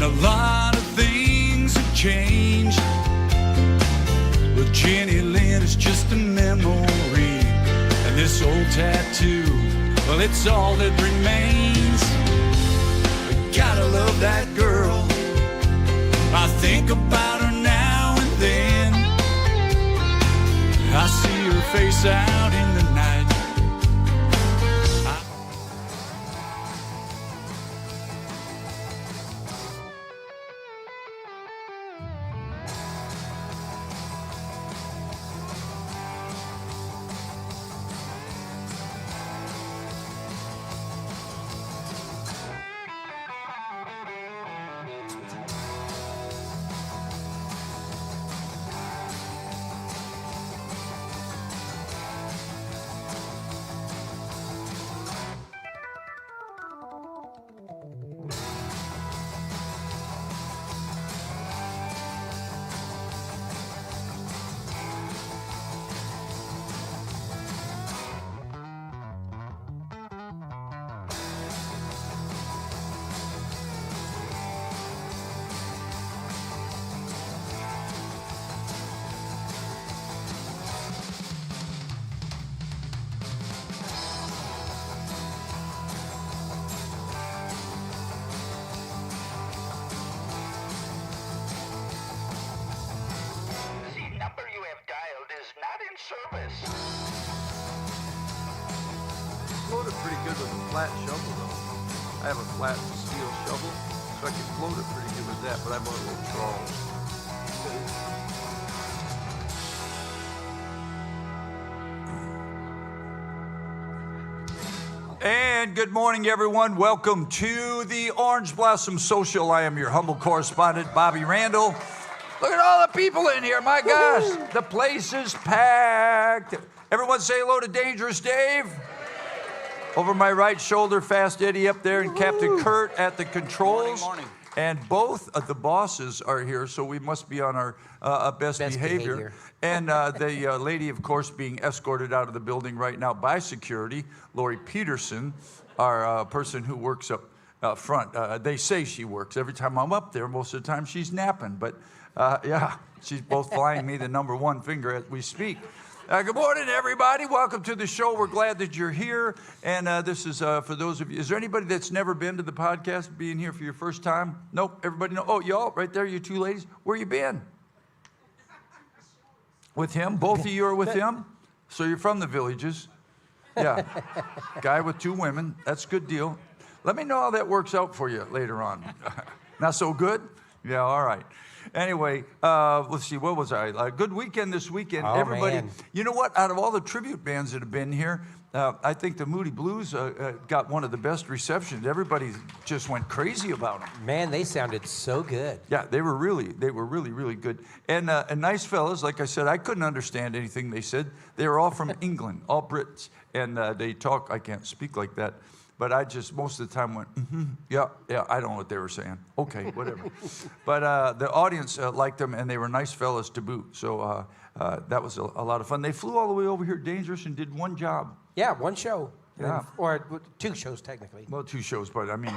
a lot of things have changed. But Jenny Lynn is just a memory. And this old tattoo, well, it's all that remains. I gotta love that girl. I think about her now and then. I see her face out in the night. Float it pretty good with a flat shovel though. I have a flat steel shovel, so I can float it pretty good with that, but I bought a little trawl. And good morning, everyone. Welcome to the Orange Blossom Social. I am your humble correspondent, Bobby Randall. Look at all the people in here. My gosh, the place is packed. Everyone say hello to Dangerous Dave. Over my right shoulder, Fast Eddie up there, and Captain Kurt at the controls. Morning. And both of the bosses are here, so we must be on our best behavior. And the lady, of course, being escorted out of the building right now by security, Lori Peterson, our person who works up front. They say she works. Every time I'm up there, most of the time she's napping. But yeah, she's both flying me the #1 finger as we speak. Good morning, everybody. Welcome to the show. We're glad that you're here. And this is for those of you. Is there anybody that's never been to the podcast, being here for your first time? Nope. Everybody know? Oh, y'all, right there, you two ladies. Where you been? With him? Both of you are with him? So you're from the Villages. Yeah. Guy with 2 women. That's a good deal. Let me know how that works out for you later on. Not so good? Yeah, all right. Anyway, let's see, what was I? Good weekend this weekend. Oh, everybody, man. You know what? Out of all the tribute bands that have been here, I think the Moody Blues got one of the best receptions. Everybody just went crazy about them. Man, they sounded so good. Yeah, they were really, really good. And nice fellas. Like I said, I couldn't understand anything they said. They were all from England, all Brits, and they talk. I can't speak like that. But I just, most of the time went, yeah, I don't know what they were saying. Okay, whatever. But the audience liked them, and they were nice fellas to boot. So that was a lot of fun. They flew all the way over here, Dangerous, and did one job. Yeah, one show. Yeah. Or 2 shows, technically. Well, 2 shows, but I mean,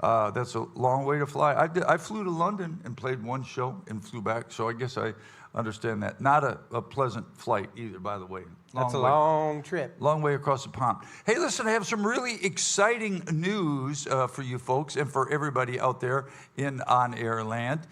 that's a long way to fly. I flew to London and played 1 show and flew back, so I guess I understand that. Not a pleasant flight either, by the way. That's a long trip. Long way across the pond. Hey, listen, I have some really exciting news for you folks and for everybody out there in on-air land.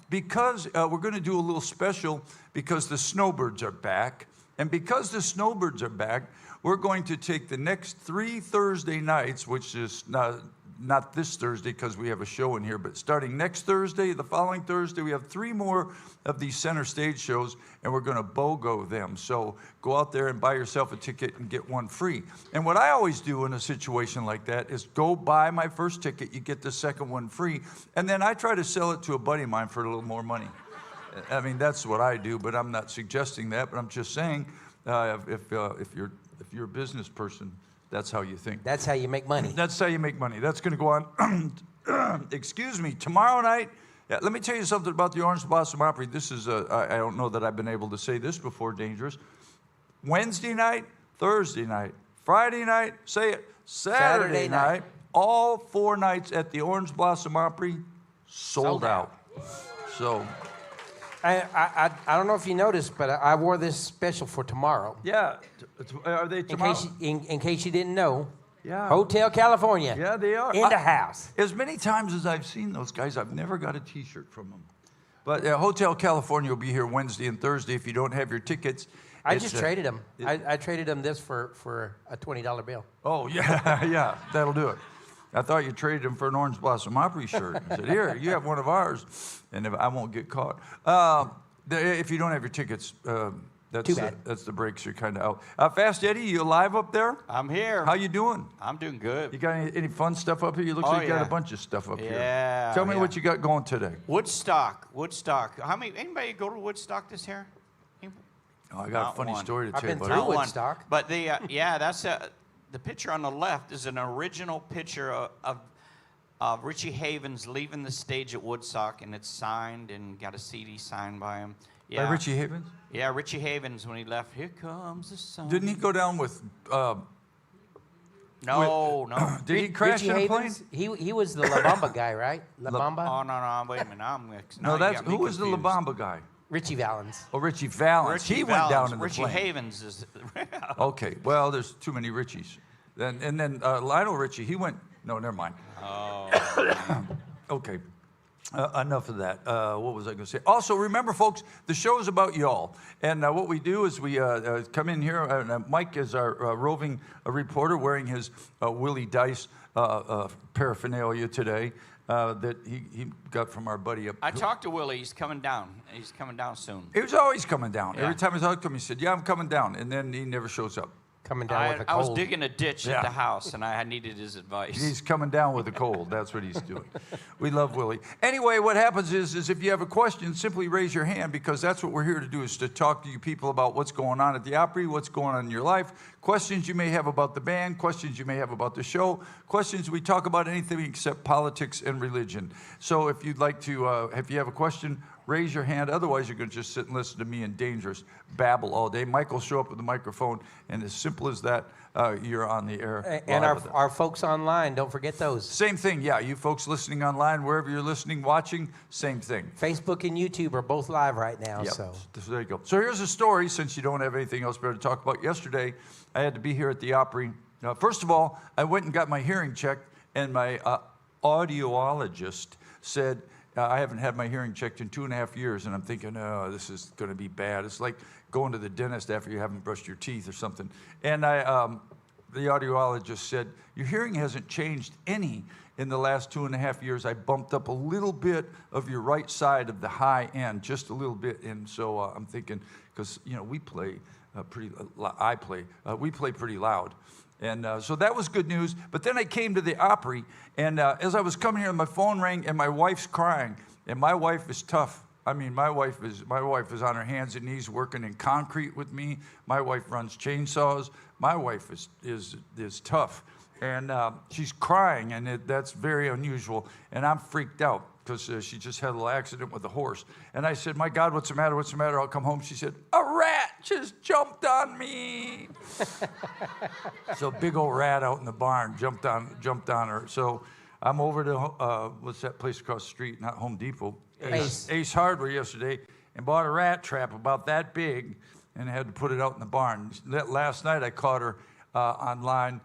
Because we're going to do a little special because the Snowbirds are back. And because the Snowbirds are back, we're going to take the next 3 Thursday nights, which is not this Thursday because we have a show in here, but starting next Thursday, the following Thursday, we have 3 more of these center stage shows, and we're going to BOGO them. So go out there and buy yourself a ticket and get 1 free. And what I always do in a situation like that is go buy my first ticket, you get the second one free, and then I try to sell it to a buddy of mine for a little more money. I mean, that's what I do, but I'm not suggesting that, but I'm just saying if you're a business person, that's how you think. That's how you make money. That's how you make money. That's going to go on, excuse me, tomorrow night. Yeah, let me tell you something about the Orange Blossom Opry. This is, I don't know that I've been able to say this before, Dangerous. Wednesday night, Thursday night, Friday night, say it, Saturday night, All 4 nights at the Orange Blossom Opry sold out. So, I don't know if you noticed, but I wore this special for tomorrow. yeah. Are they tomorrow? In case you didn't know. Yeah. Hotel California. Yeah, they are. In the house. As many times as I've seen those guys, I've never got a T-shirt from them. But Hotel California will be here Wednesday and Thursday. If you don't have your tickets, I just traded them. I traded them this for a $20 bill. Oh yeah, yeah, that'll do it. I thought you traded him for an Orange Blossom Opry shirt. I said, here, you have one of ours, and I won't get caught. If you don't have your tickets, that's Too bad. That's the breaks. You're kind of out. Fast Eddie, you alive up there? I'm here. How you doing? I'm doing good. You got any fun stuff up here? You look like you got a bunch of stuff up here. Yeah. Tell me what you got going today. Woodstock. Anybody go to Woodstock this year? Oh, I got Not a funny one. story to I've tell you been about. through Not one. Woodstock. But that's the picture on the left is an original picture of Richie Havens leaving the stage at Woodstock, and it's signed and got a CD signed by him. Yeah. By Richie Havens? Yeah, Richie Havens when he left. Here comes the sun. Didn't he go down with? No. Did he crash Richie in a plane? Havens, he was the La Bamba guy, right? La Bamba? Oh no! Wait a minute. I'm mixed. No, Now you that's got me who was the La confused. Bamba guy? Richie Valens. Oh, Richie Valens. Richie He went down Valens. in the Richie plane. Havens is. Okay, well, there's too many Richies. Then Lionel Richie, he went. No, never mind. Oh. Okay, enough of that. What was I going to say? Also, remember, folks, the show is about y'all. And what we do is we come in here. Mike is our roving reporter wearing his Willie Dice paraphernalia today that he got from our buddy up. I talked to Willie. He's coming down. He's coming down soon. He was always coming down. Yeah. Every time I talked to him, he said, "Yeah, I'm coming down," and then he never shows up. Coming down with a I cold. was digging a ditch Yeah. at the house, and I needed his advice. He's coming down with a cold. That's what he's doing. We love Willie. Anyway, what happens is if you have a question, simply raise your hand, because that's what we're here to do, is to talk to you people about what's going on at the Opry, what's going on in your life, questions you may have about the band, questions you may have about the show, questions. We talk about anything except politics and religion. So if you'd like to, if you have a question, raise your hand. Otherwise, you're going to just sit and listen to me and dangerous babble all day. Mike will show up with the microphone, and as simple as that, you're on the air. And live with it. our folks online, don't forget those. Same thing, yeah. You folks listening online, wherever you're listening, watching, same thing. Facebook and YouTube are both live right now. Yep. So There you go. So here's a story, since you don't have anything else better to talk about. Yesterday, I had to be here at the Opry. First of all, I went and got my hearing checked, and my audiologist said, I haven't had my hearing checked in 2.5 years, and I'm thinking, oh, this is going to be bad. It's like going to the dentist after you haven't brushed your teeth or something. And the audiologist said, your hearing hasn't changed any in the last 2.5 years. I bumped up a little bit of your right side of the high end, just a little bit. And so I'm thinking, because, we play we play pretty loud. And so that was good news. But then I came to the Opry, and as I was coming here, my phone rang, and my wife's crying. And my wife is tough. I mean, my wife is on her hands and knees working in concrete with me. My wife runs chainsaws. My wife is tough, and she's crying, and that's very unusual. And I'm freaked out because she just had a little accident with a horse. And I said, "My God, what's the matter? What's the matter?" I'll come home. She said, "A rat just jumped on me." So a big old rat out in the barn jumped on her. So I'm over to what's that place across the street? Not Home Depot. Ace Hardware yesterday, and bought a rat trap about that big, and I had to put it out in the barn. Last night I caught her online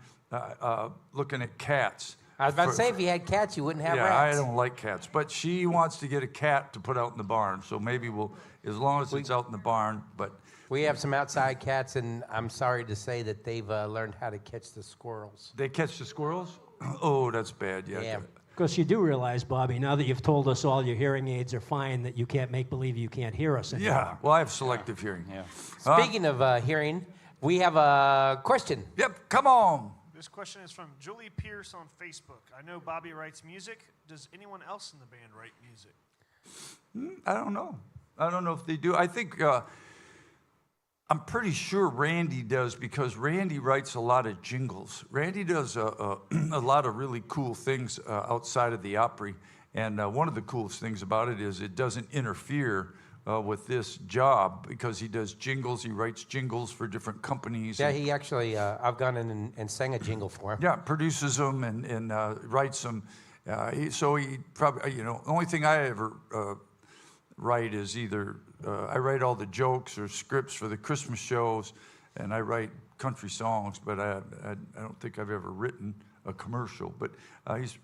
looking at cats. I was about to say, if you had cats, you wouldn't have Yeah, rats. I don't like cats, but she wants to get a cat to put out in the barn. So maybe we'll, as long as it's out in the barn. But We have some outside cats, and I'm sorry to say that they've learned how to catch the squirrels. they catch the squirrels. Oh, that's bad. Yeah. Yeah. Of course, you do realize, Bobby, now that you've told us all your hearing aids are fine, that you can't make believe you can't hear us anymore. Yeah. Well, I have selective hearing. Yeah. Speaking of hearing, we have a question. Yep. Come on. This question is from Julie Pierce on Facebook. I know Bobby writes music. Does anyone else in the band write music? I don't know. I don't know if they do. I think I'm pretty sure Randy does, because Randy writes a lot of jingles. Randy does a lot of really cool things outside of the Opry. And one of the coolest things about it is it doesn't interfere with this job because he does jingles. He writes jingles for different companies. Yeah, and- he actually, I've gone in and sang a jingle for him. yeah, produces them and writes them. So he probably, the only thing I ever write is either I write all the jokes or scripts for the Christmas shows, and I write country songs, but I don't think I've ever written a commercial. But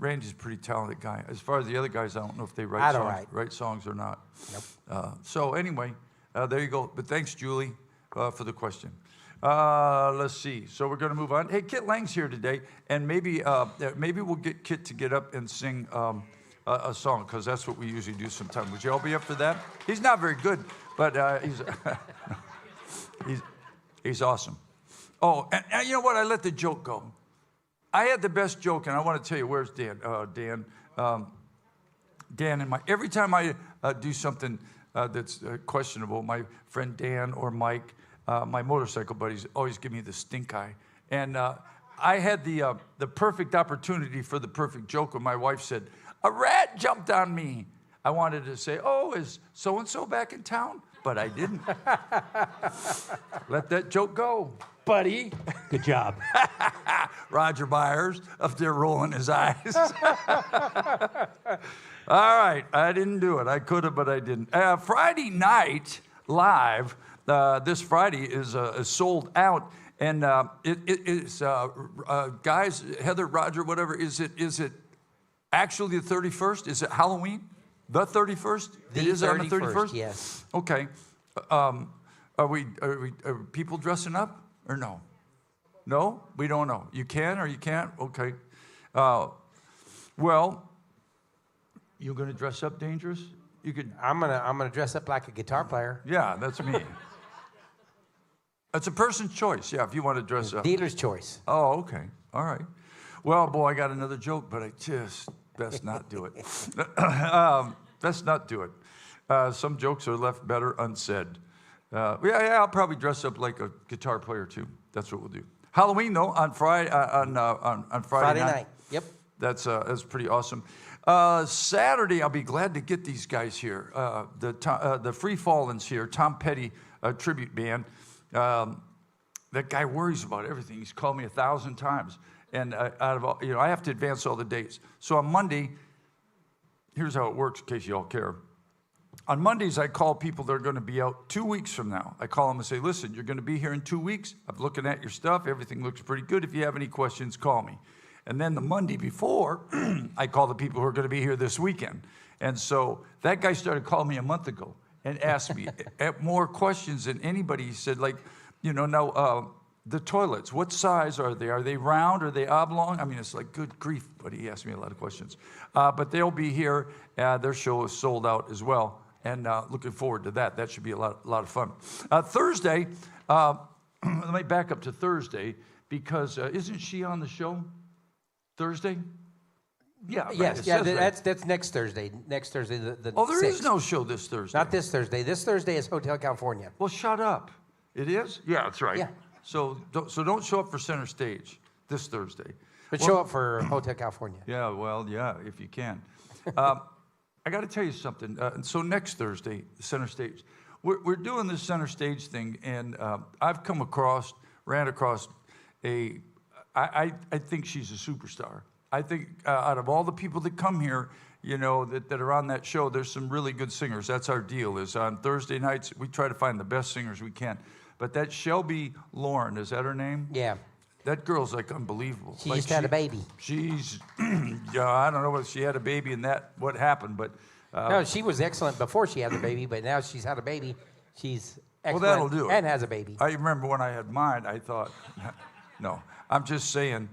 Randy's a pretty talented guy. As far as the other guys, I don't know if they I don't write songs or not. Nope. So anyway, there you go. But thanks, Julie, for the question. Let's see. So we're going to move on. Hey, Kit Lang's here today, and maybe we'll get Kit to get up and sing a song, because that's what we usually do sometimes. Would you all be up for that? He's not very good, but he's awesome. Oh, and you know what? I let the joke go. I had the best joke, and I want to tell you. Where's Dan? Dan and Mike. Every time I do something that's questionable, my friend Dan or Mike, my motorcycle buddies, always give me the stink eye. And I had the perfect opportunity for the perfect joke when my wife said, "A rat jumped on me." I wanted to say, "Oh, is so-and-so back in town?" But I didn't. Let that joke go, buddy. Good job. Roger Byers up there rolling his eyes. All right, I didn't do it. I could have, but I didn't. Friday night live. This Friday is sold out, and it's guys, Heather, Roger, whatever. Is it actually the 31st? Is it Halloween? The 31st? It is on the 31st. Yes. Okay. Are people dressing up or no? No, we don't know. You can or you can't. Okay. Well, you gonna dress up dangerous? You could. I'm gonna dress up like a guitar player. Yeah, that's me. It's a person's choice. Yeah, if you want to dress up. Dealer's choice. Oh, okay. All right. Well, boy, I got another joke, but I just best not do it. Best not do it. Some jokes are left better unsaid. Yeah, I'll probably dress up like a guitar player too. That's what we'll do. Halloween though on Friday on Friday night. Yep. That's pretty awesome. Saturday, I'll be glad to get these guys here. The Free Fallens here, Tom Petty tribute band. That guy worries about everything. He's called me 1,000 times, and out of all, I have to advance all the dates. So on Monday, here's how it works, in case you all care. On Mondays, I call people that are going to be out 2 weeks from now. I call them and say, "Listen, you're going to be here in 2 weeks. I'm looking at your stuff. Everything looks pretty good. If you have any questions, call me." And then the Monday before, I call the people who are going to be here this weekend. And so that guy started calling me a month ago and asked me more questions than anybody. He said, like, the toilets, what size are they? Are they round? Are they oblong? I mean, it's like, good grief, but he asked me a lot of questions. But they'll be here. Their show is sold out as well. And looking forward to that. That should be a lot of fun. Thursday, let me back up to Thursday, because isn't she on the show Thursday? Yeah. Right, Yes. it Yeah. says right. That's next Thursday. Next Thursday. The Oh, there is 6th. no show this Thursday. Not this Thursday. This Thursday is Hotel California. Well, shut up. It is? Yeah, that's right. Yeah. So don't show up for Center Stage this Thursday. But show up for Hotel California. Yeah, well, yeah, if you can. I got to tell you something. So next Thursday, Center Stage, we're doing this Center Stage thing, and I've ran across I think she's a superstar. I think out of all the people that come here, that are on that show, there's some really good singers. That's our deal, is on Thursday nights, we try to find the best singers we can. But that Shelby Lauren, is that her name? Yeah. That girl's like unbelievable. She Like just had a baby. She's, I don't know whether she had a baby and what happened, but. No, she was excellent before she had the baby, but now she's had a baby. She's excellent. Well, that'll do it. And has a baby. I remember when I had mine, I thought, no, I'm just saying,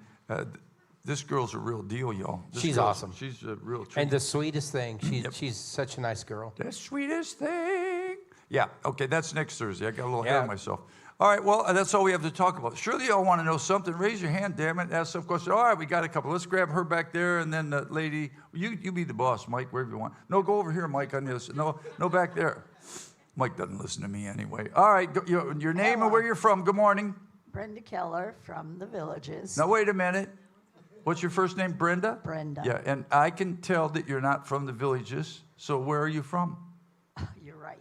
this girl's a real deal, y'all. She's awesome. She's a real treat. And the sweetest thing, she's such a nice girl. The sweetest thing. Yeah, okay, that's next Thursday. I got a little ahead Yeah. of myself. All right, well, that's all we have to talk about. Surely y'all want to know something. Raise your hand, damn it. Ask some questions. All right, we got a couple. Let's grab her back there, and then the lady. You be the boss, Mike, wherever you want. No, go over here, Mike, on this. No, back there. Mike doesn't listen to me anyway. All right, your name and where you're from. Good morning. Brenda Keller from the Villages. Now, wait a minute. What's your first name, Brenda? Brenda. Yeah, and I can tell that you're not from the Villages. So where are you from? You're right.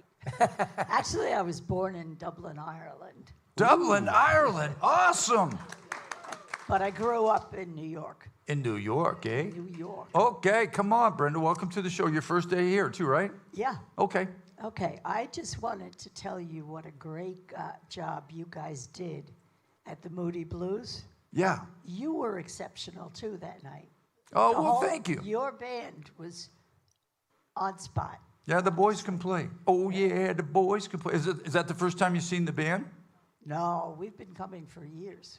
Actually, I was born in Dublin, Ireland, Dublin, Ireland. Awesome. but I grew up in New York. In New York, eh? New York. Okay, come on, Brenda. Welcome to the show. Your first day here, too, right? Yeah. Okay. Okay, I just wanted to tell you what a great job you guys did at the Moody Blues. Yeah. You were exceptional too that night. Oh, The well, whole- thank you. Your band was on spot. Yeah, the boys can play. Oh, yeah, the boys can play. Is that the first time you've seen the band? No, we've been coming for years.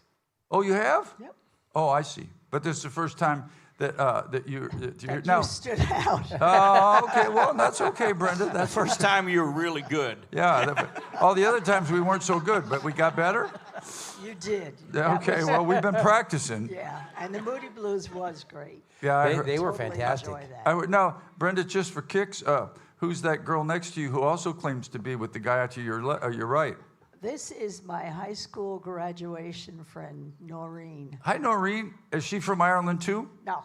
Oh, you have? Yep. Oh, I see. But this is the first time that you're That now. you stood out. Oh, okay. Well, that's okay, Brenda. That's First time you were really good. yeah. All the other times we weren't so good, but we got better. You did. Yeah, That okay. was- Well, we've been practicing. Yeah, and the Moody Blues was great. Yeah, I They, heard- they were Totally fantastic. enjoy that. I would now, Brenda. Just for kicks, who's that girl next to you who also claims to be with the guy to your your right? This is my high school graduation friend, Noreen. Hi, Noreen. Is she from Ireland too? No,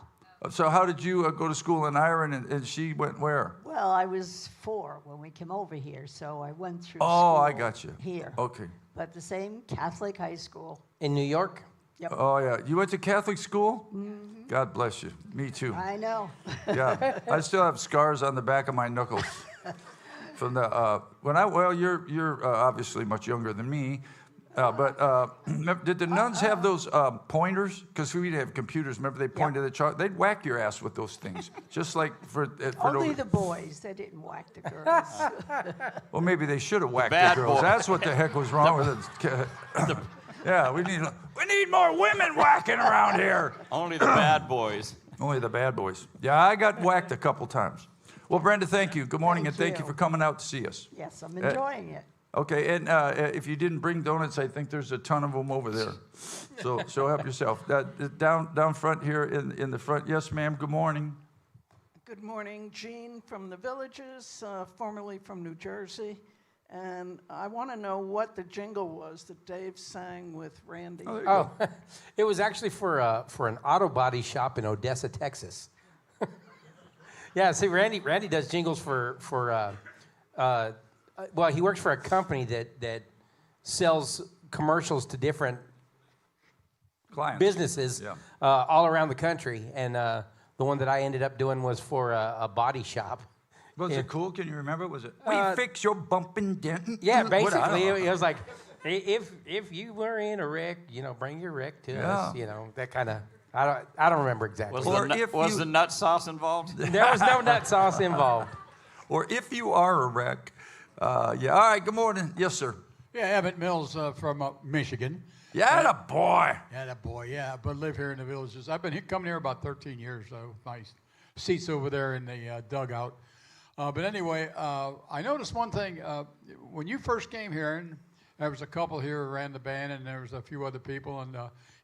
So how did you go to school in Ireland, and she went where? well, I was 4 when we came over here, so I went through Oh, school I got you. here. Okay. But the same Catholic high school. In New York? Yep. Oh yeah, you went to Catholic school? Mm-hmm. God bless you. Me too. I know. Yeah, I still have scars on the back of my knuckles from the when I. Well, you're obviously much younger than me, but did the nuns have those pointers? Because we didn't have computers. Remember they pointed at the chalk? They'd whack your ass with those things, just like for Only the boys. They didn't whack the girls. Well, maybe they should have whacked the bad girls. boy. That's what the heck was wrong with it. Yeah, we need more women whacking around here. Only the bad boys. Only the bad boys. Yeah, I got whacked a couple times. Well, Brenda, thank you. Good morning, and thank you you. for coming out to see us. Yes, I'm enjoying it. Okay, and if you didn't bring donuts, I think there's a ton of them over there. So help yourself. Down front here in the front. Yes, ma'am. Good morning. Good morning, Jean from the Villages, formerly from New Jersey. And I want to know what the jingle was that Dave sang with Randy. Oh, it was actually for an auto body shop in Odessa, Texas. Yeah, see, Randy does jingles for well, he works for a company that sells commercials to different Clients. businesses Yeah. all around the country, and the one that I ended up doing was for a body shop. Was Yeah. it cool? Can you remember? Was it? We fix your bump and dent. Yeah, What? I don't basically, know. it was like, if you were in a wreck, bring your wreck to us, that kind of. I don't remember exactly. Was the nut sauce involved? There was no nut sauce involved. Or if you are a wreck. Yeah. All right. Good morning. Yes, sir. Yeah, Abbott Mills from Michigan. Yeah, the boy. Yeah, that boy, yeah, but live here in the Villages. I've been coming here about 13 years, so my seat's over there in the dugout. But anyway, I noticed one thing. When you first came here, and there was a couple here who ran the band, and there was a few other people, and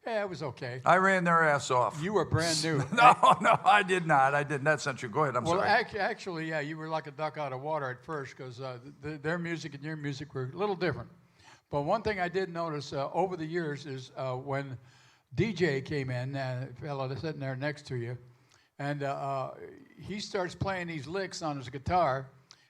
yeah, it was okay. I ran their ass off. You were brand new. No, I did not. I didn't. That's not true. Go ahead. I'm Well, sorry. actually, yeah, you were like a duck out of water at first because their music and your music were a little different. But one thing I did notice over the years is when DJ came in, a fellow that's sitting there next to you, and he starts playing these licks on his guitar,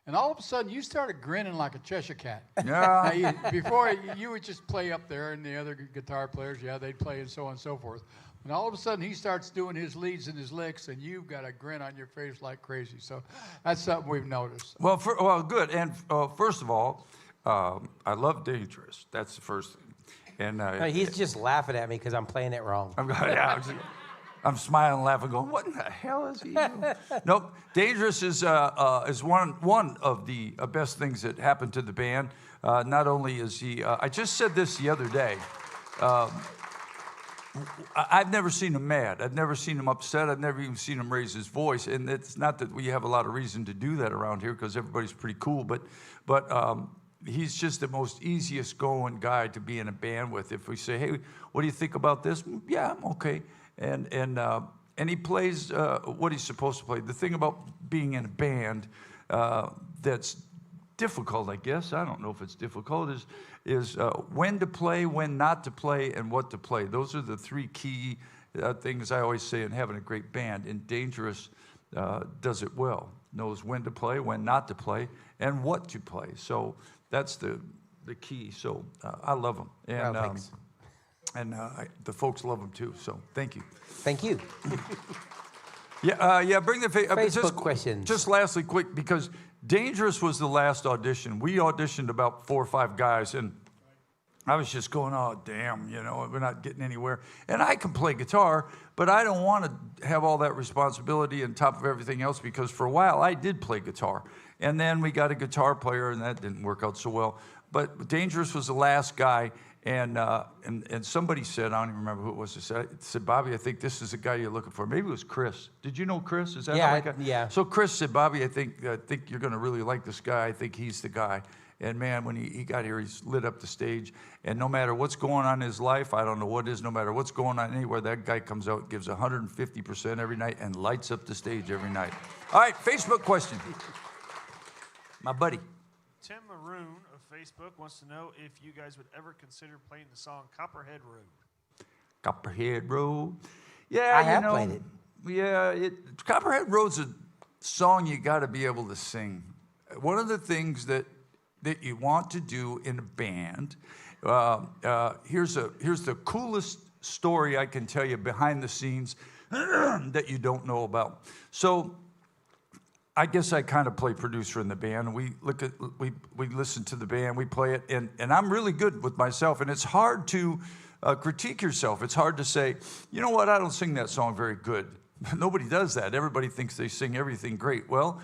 and all of a sudden you started grinning like a Cheshire cat. Yeah. Before you would just play up there, and the other guitar players, yeah, they'd play and so on and so forth. And all of a sudden he starts doing his leads and his licks, and you've got a grin on your face like crazy. So that's something we've noticed. Well, good. And first of all, I love Dangerous. That's the first thing. And No, he's just laughing at me because I'm playing it wrong. I'm smiling, laughing, going, "What in the hell is he doing?" Nope. Dangerous is one of the best things that happened to the band. Not only is he, I just said this the other day. I've never seen him mad. I've never seen him upset. I've never even seen him raise his voice. And it's not that we have a lot of reason to do that around here because everybody's pretty cool. But he's just the most easiest going guy to be in a band with. If we say, "Hey, what do you think about this?" "Yeah, I'm okay." And he plays what he's supposed to play. The thing about being in a band that's difficult, I guess, I don't know if it's difficult, is when to play, when not to play, and what to play. Those are the three key things I always say in having a great band, and Dangerous does it well. knows when to play, when not to play, and what to play. So that's the key. So I love them. And, Well, thanks. The folks love them too. So thank you. Thank you. Yeah, bring the Facebook questions. Just lastly, quick, because Dangerous was the last audition. We auditioned about 4 or 5 guys, and I was just going, oh, damn, we're not getting anywhere. And I can play guitar, but I don't want to have all that responsibility on top of everything else, because for a while I did play guitar. And then we got a guitar player, and that didn't work out so well. But Dangerous was the last guy. And somebody said, I don't even remember who it was, said, Bobby, I think this is the guy you're looking for. Maybe it was Chris. Did you know Chris? Is that Yeah, how that guy? yeah. So Chris said, Bobby, I think you're going to really like this guy. I think he's the guy. And man, when he got here, he's lit up the stage. And no matter what's going on in his life, I don't know what it is, no matter what's going on anywhere, that guy comes out, gives 150% every night, and lights up the stage every night. All right, Facebook question. My buddy. Tim Maroon of Facebook wants to know if you guys would ever consider playing the song Copperhead Road. Copperhead Road. Yeah, I have played it. Yeah, Copperhead Road's a song you got to be able to sing. One of the things that you want to do in a band, here's the coolest story I can tell you behind the scenes that you don't know about. So I guess I kind of play producer in the band. We listen to the band, we play it, and I'm really good with myself. And it's hard to critique yourself. It's hard to say, you know what, I don't sing that song very good. Nobody does that. Everybody thinks they sing everything great. Well,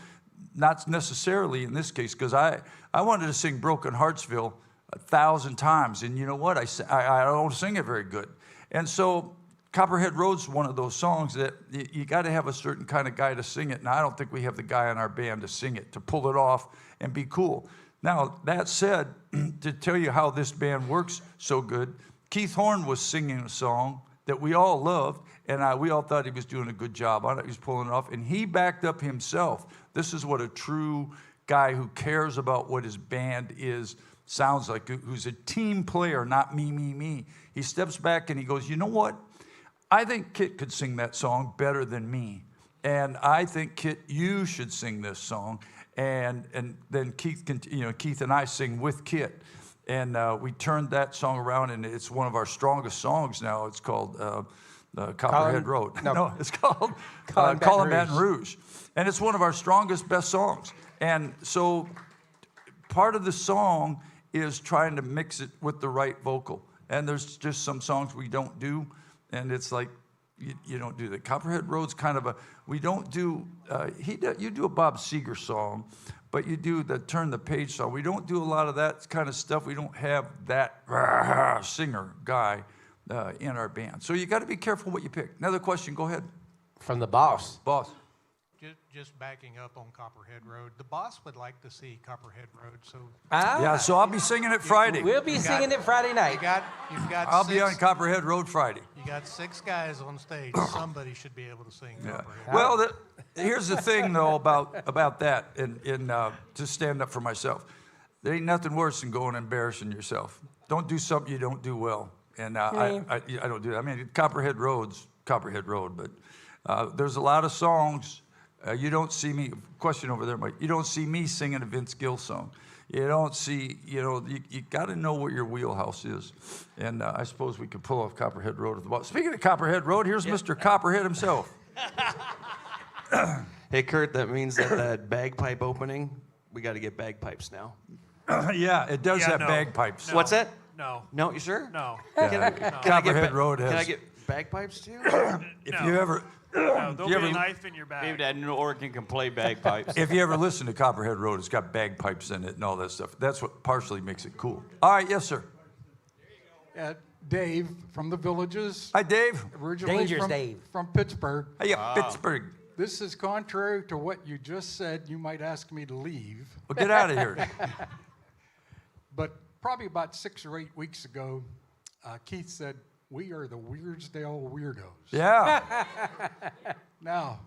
not necessarily in this case, because I wanted to sing Broken Heartsville 1,000 times, and you know what, I don't sing it very good. And so Copperhead Road's one of those songs that you got to have a certain kind of guy to sing it, and I don't think we have the guy in our band to sing it, to pull it off and be cool. Now, that said, to tell you how this band works so good, Keith Horn was singing a song that we all loved, and we all thought he was doing a good job on it. He was pulling it off, and he backed up himself. This is what a true guy who cares about what his band sounds like, who's a team player, not me. He steps back and he goes, you know what? I think Kit could sing that song better than me. And I think, Kit, you should sing this song. And then Keith and I sing with Kit. And we turned that song around, and it's one of our strongest songs now. It's called Copperhead Road. No, it's called Call 'em Baton Rouge. And it's one of our strongest, best songs. And so part of the song is trying to mix it with the right vocal. And there's just some songs we don't do, and it's like, you don't do that. Copperhead Road's kind of we don't do, you do a Bob Seger song, but you do the Turn the Page song. We don't do a lot of that kind of stuff. We don't have that singer guy in our band. So you got to be careful what you pick. Another question, go ahead. From the boss. Boss. Just backing up on Copperhead Road, the boss would like to see Copperhead Road, so Yeah, so I'll be singing it Friday. We'll be singing it Friday night. you've got I'll be on Copperhead Road Friday. you got 6 guys on stage. Somebody should be able to sing Yeah. Copperhead. Well, here's the thing, though, about that, and to stand up for myself. There ain't nothing worse than going and embarrassing yourself. Don't do something you don't do well. And I don't do that. I mean, Copperhead Road's Copperhead Road, but there's a lot of songs. You don't see me, question over there, Mike. You don't see me singing a Vince Gill song. You don't see, you got to know what your wheelhouse is. And I suppose we could pull off Copperhead Road at the bottom. Speaking of Copperhead Road, here's Mr. Copperhead himself. Hey, Kurt, that means that bagpipe opening, we got to get bagpipes now. Yeah, it does have no. bagpipes. No. What's that? No. No, you sure? No. Copperhead Road has. Can I get bagpipes too? If you ever. No, there'll You be ever- a knife in your bag. Maybe that New Oregon can play bagpipes. If you ever listen to Copperhead Road, it's got bagpipes in it and all that stuff. That's what partially makes it cool. All right, yes, sir. Dave from the Villages, Hi, Dave. originally Dangerous from, Dave. from Pittsburgh. Hey, Pittsburgh. This is contrary to what you just said. You might ask me to leave. Well, get out of here. But probably about 6 or 8 weeks ago, Keith said, we are the Weirdsdale Weirdos. Yeah. Now,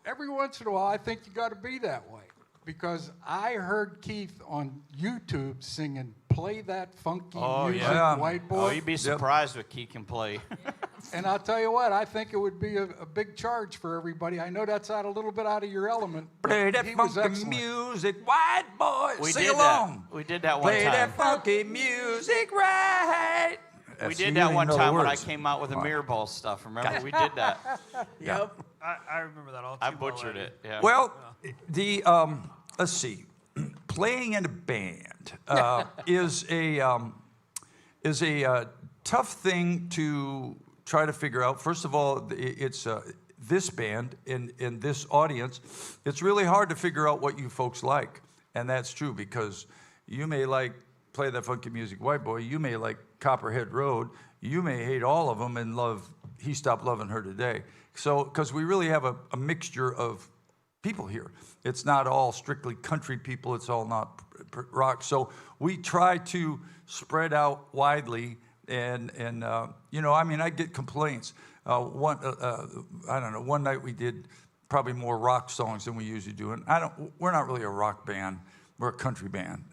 every once in a while, I think you got to be that way. Because I heard Keith on YouTube singing, play that funky music, yeah. white Oh, boy. you'd be surprised what Keith can play. And I'll tell you what, I think it would be a big charge for everybody. I know that's a little bit out of your element. but Play that he was funky excellent. music, white boy. We Sing did along. that. We did that one Play time. that funky music right. We See, did you that didn't one know the time when I words. came out with the mirror ball stuff. Remember? We did that. Yeah. I remember that all too I well, butchered Eddie. it. Yeah. Well, the let's see, playing in a band is a tough thing to try to figure out. First of all, it's this band in this audience. It's really hard to figure out what you folks like, and that's true because you may like Play That Funky Music, White Boy. You may like Copperhead Road. You may hate all of them and love He Stopped Loving Her Today. So, because we really have a mixture of people here. It's not all strictly country people. It's all not rock. So we try to spread out widely. And you know, I mean, I get complaints. I don't know. One night we did probably more rock songs than we usually do. And we're not really a rock band. We're a country band.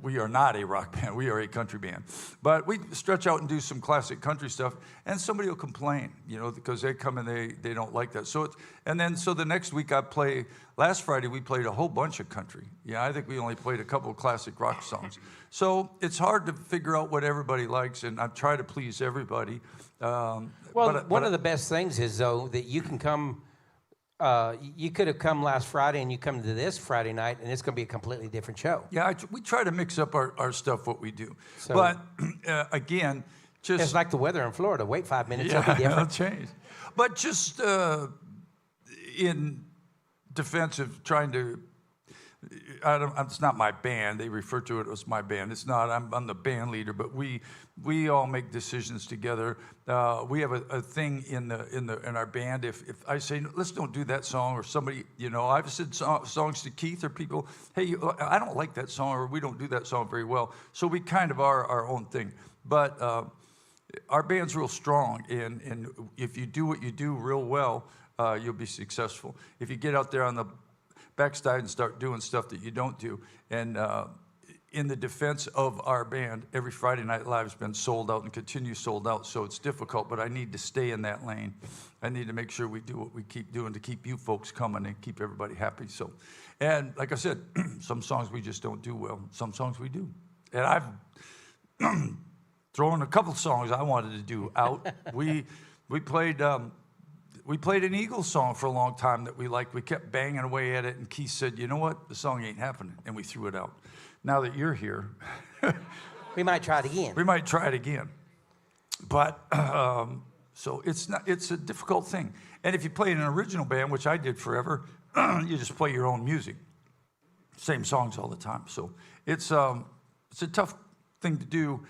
We are not a rock band. We are a country band. But we stretch out and do some classic country stuff, and somebody will complain, you know, because they come and they don't like that. So the next week last Friday we played a whole bunch of country. Yeah, I think we only played a couple of classic rock songs. So it's hard to figure out what everybody likes, and I try to please everybody. One of the best things is, though, that you can come. You could have come last Friday and you come to this Friday night, and it's going to be a completely different show. Yeah, we try to mix up our stuff, what we do. So- But again, just It's like the weather in Florida. Wait 5 minutes, yeah, it'll be it'll different. change. But just in defense of trying to, it's not my band. They refer to it as my band. It's not. I'm the band leader, but we all make decisions together. We have a thing in our band. If I say let's don't do that song, or somebody, you know, I've said songs to Keith or people, hey, I don't like that song, or we don't do that song very well. So we kind of are our own thing. But our band's real strong, and if you do what you do real well, you'll be successful. If you get out there on the backside and start doing stuff that you don't do. And in the defense of our band, every Friday Night Live has been sold out and continues sold out, so it's difficult, but I need to stay in that lane. I need to make sure we do what we keep doing to keep you folks coming and keep everybody happy. So, and like I said, some songs we just don't do well. Some songs we do. And I've thrown a couple songs I wanted to do out. We played an Eagles song for a long time that we liked. We kept banging away at it, and Keith said, you know what? The song ain't happening, and we threw it out. Now that you're here, We might try it again. we might try it again. But, so it's a difficult thing. And if you play in an original band, which I did forever, you just play your own music. Same songs all the time. So it's a tough thing to do,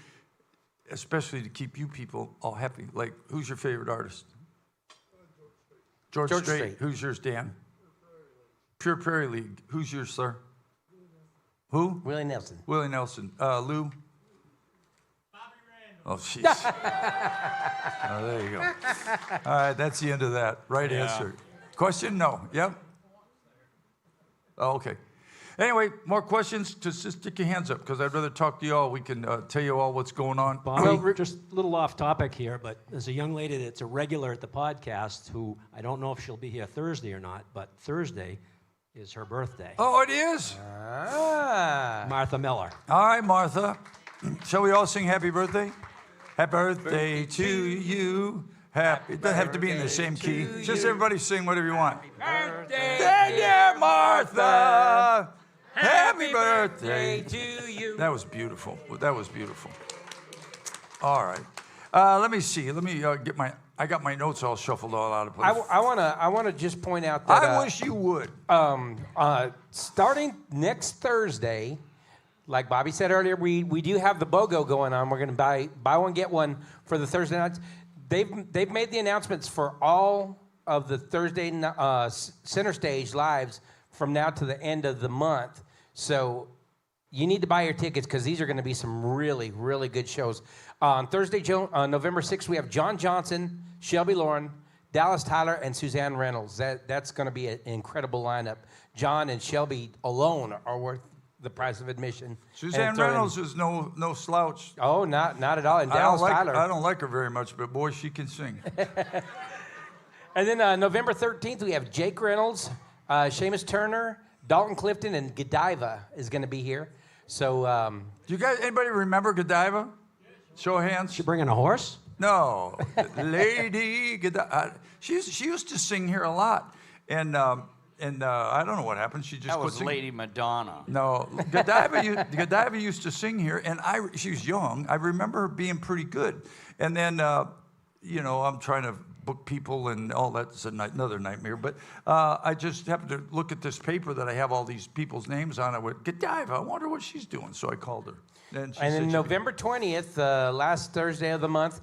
especially to keep you people all happy. Like, who's your favorite artist? George Strait. Who's yours, Dan? Pure Prairie League. Who's yours, sir? Who? Willie Nelson. Willie Nelson. Lou? Bobby Randall. Oh, jeez. Oh, there you go. All right, that's the end of that. Right answer. Question? No. Yep. Oh, okay. Anyway, more questions? Just stick your hands up, because I'd rather talk to you all. We can tell you all what's going on. Bobby, just a little off topic here, but there's a young lady that's a regular at the podcast who I don't know if she'll be here Thursday or not, but Thursday is her birthday. Oh, it is? Martha Miller. All right, Martha. Shall we all sing happy birthday? Happy birthday to you. Happy. It doesn't have to be in the same key. Just everybody sing whatever you want. Birthday, dear Martha. Happy birthday to you. That was beautiful. That was beautiful. All right. Let me see. Let me I got my notes all shuffled all out of place. I wanna just point out that I wish you would. Starting next Thursday, like Bobby said earlier, we do have the BOGO going on. We're gonna buy one get one for the Thursday nights. They've made the announcements for all of the Thursday Center Stage lives from now to the end of the month. So you need to buy your tickets, because these are going to be some really, really good shows. On Thursday, November 6th, we have John Johnson, Shelby Lauren, Dallas Tyler, and Suzanne Reynolds. That's going to be an incredible lineup. John and Shelby alone are worth the price of admission. Suzanne And throw in- Reynolds is no slouch. Oh, not at all. And I Dallas don't, Tyler. I don't like her very much, but boy, she can sing. And then November 13th, we have Jake Reynolds, Seamus Turner, Dalton Clifton, and Godiva is going to be here. So, Do you guys, anybody remember Godiva? Show of hands. She bringing a horse? No, Lady Godiva. She used to sing here a lot, and I don't know what happened. She just That quit was singing. Lady Madonna. No, Godiva used to sing here, and she was young. I remember her being pretty good. And then, I'm trying to book people, and all that's another nightmare. But I just happened to look at this paper that I have all these people's names on. I went, Godiva, I wonder what she's doing. So I called her. And then November 20th, last Thursday of the month,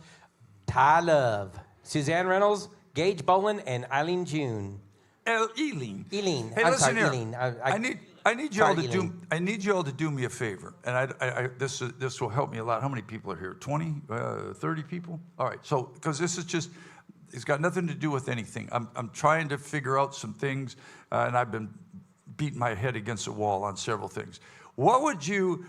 Ty Love, Suzanne Reynolds, Gage Boland, and Eileen June. Eileen. Eileen. Hey, I'm listen sorry, here. Eileen. I need you all Sorry, to do. Eileen. I need you all to do me a favor, and this will help me a lot. How many people are here? 20, 30 people? All right. So because this is just, it's got nothing to do with anything. I'm trying to figure out some things, and I've been beating my head against the wall on several things. What would you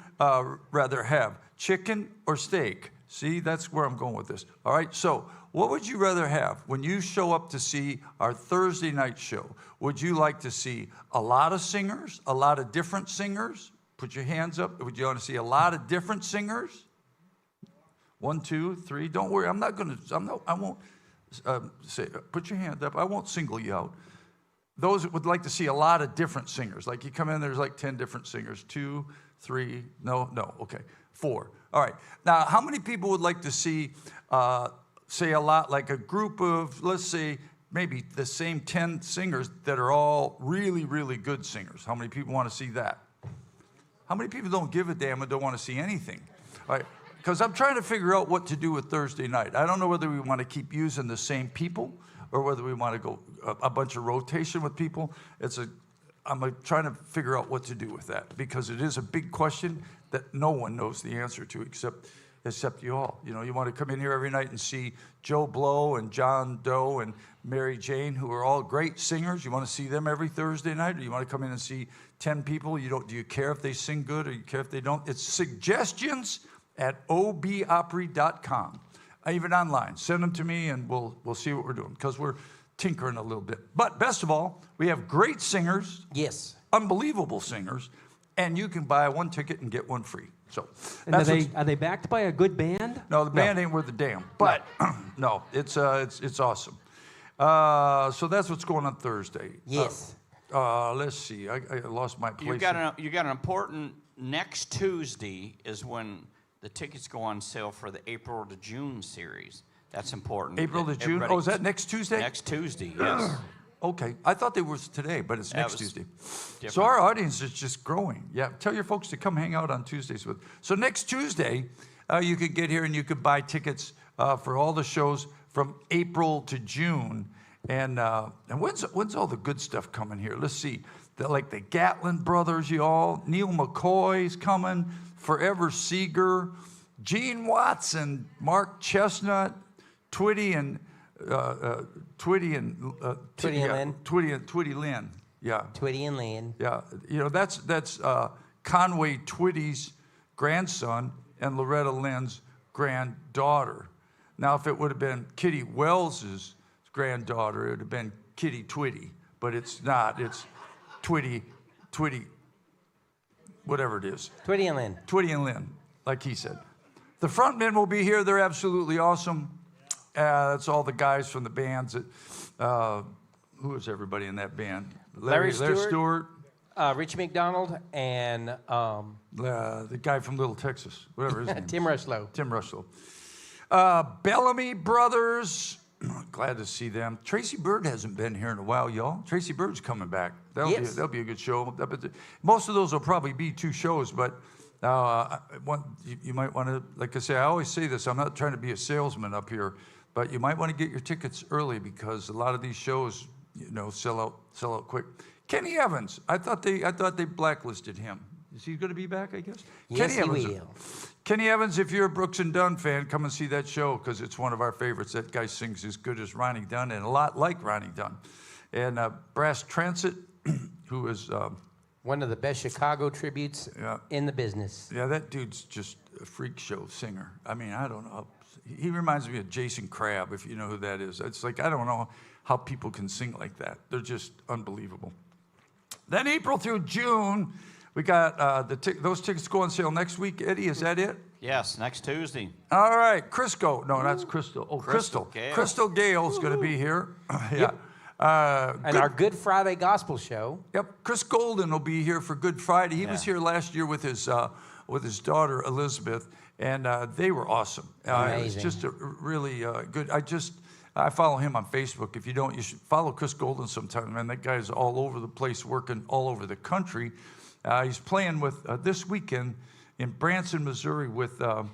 rather have, chicken or steak? See, that's where I'm going with this. All right. So what would you rather have when you show up to see our Thursday night show? Would you like to see a lot of singers, a lot of different singers? Put your hands up. Would you want to see a lot of different singers? 1, 2, 3. Don't worry. I won't say, put your hand up. I won't single you out. Those that would like to see a lot of different singers. Like you come in, there's like 10 different singers. 2, 3, no, okay. 4. All right. Now, how many people would like to see, say a lot, like a group of, let's say, maybe the same 10 singers that are all really, really good singers? How many people want to see that? How many people don't give a damn and don't want to see anything? All right. Because I'm trying to figure out what to do with Thursday night. I don't know whether we want to keep using the same people or whether we want to go a bunch of rotation with people. I'm trying to figure out what to do with that because it is a big question that no one knows the answer to except you all. You want to come in here every night and see Joe Blow and John Doe and Mary Jane, who are all great singers. You want to see them every Thursday night, or you want to come in and see 10 people? Do you care if they sing good or you care if they don't? It's suggestions at obopry.com. Even online. Send them to me, and we'll see what we're doing because we're tinkering a little bit. But best of all, we have great singers. Yes. Unbelievable singers, and you can buy one ticket and get one free. So, And are they backed by a good band? No, the band ain't worth a damn. But no, it's awesome. So that's what's going on Thursday. Yes. Let's see. I lost my place. You got an important next Tuesday is when the tickets go on sale for the April to June series. That's important. April to June. Oh, is that next Tuesday? Next Tuesday, yes. Okay. I thought they was today, but it's That next was Tuesday. different. So our audience is just growing. Yeah. Tell your folks to come hang out on Tuesdays with. So next Tuesday, you could get here and you could buy tickets for all the shows from April to June. And when's all the good stuff coming here? Let's see. Like the Gatlin brothers, y'all. Neil McCoy's coming. Forever Seeger. Gene Watson. Mark Chestnut. Twitty and Lynn. Twitty Lynn. Yeah. Twitty and Lynn. Yeah. That's Conway Twitty's grandson and Loretta Lynn's granddaughter. Now, if it would have been Kitty Wells's granddaughter, it would have been Kitty Twitty, but it's not. It's Twitty, whatever it is. Twitty and Lynn. Twitty and Lynn, like he said. The front men will be here. They're absolutely awesome. That's all the guys from the bands. Who is everybody in that band? Larry Stewart. Richie McDonald and The guy from Little Texas, whatever his name is. Tim Rushlow. Tim Rushlow. Bellamy Brothers. Glad to see them. Tracy Bird hasn't been here in a while, y'all. Tracy Bird's coming back. That'll be a good show. Most of those will probably be 2 shows, but you might want to, like I say, I always say this, I'm not trying to be a salesman up here, but you might want to get your tickets early because a lot of these shows, sell out quick. Kenny Evans, I thought they blacklisted him. Is he going to be back, I guess? Yes, Kenny he Evans. will. Kenny Evans, if you're a Brooks and Dunn fan, come and see that show because it's one of our favorites. That guy sings as good as Ronnie Dunn and a lot like Ronnie Dunn. And Brass Transit, who is One of the best Chicago tributes in the business. Yeah, that dude's just a freak show singer. I mean, I don't know. He reminds me of Jason Crabb, if you know who that is. It's like, I don't know how people can sing like that. They're just unbelievable. Then April through June, we got those tickets go on sale next week. Eddie, is that it? Yes, next Tuesday. All right, Crisco. No, that's Crystal. Oh, Crystal. Crystal Gale's going to be here. Yeah. And our Good Friday Gospel Show. Yep, Chris Golden will be here for Good Friday. He was here last year with his daughter Elizabeth, and they were awesome. It was just a really good. I follow him on Facebook. If you don't, you should follow Chris Golden sometime. Man, that guy's all over the place, working all over the country. He's playing with this weekend in Branson, Missouri, with I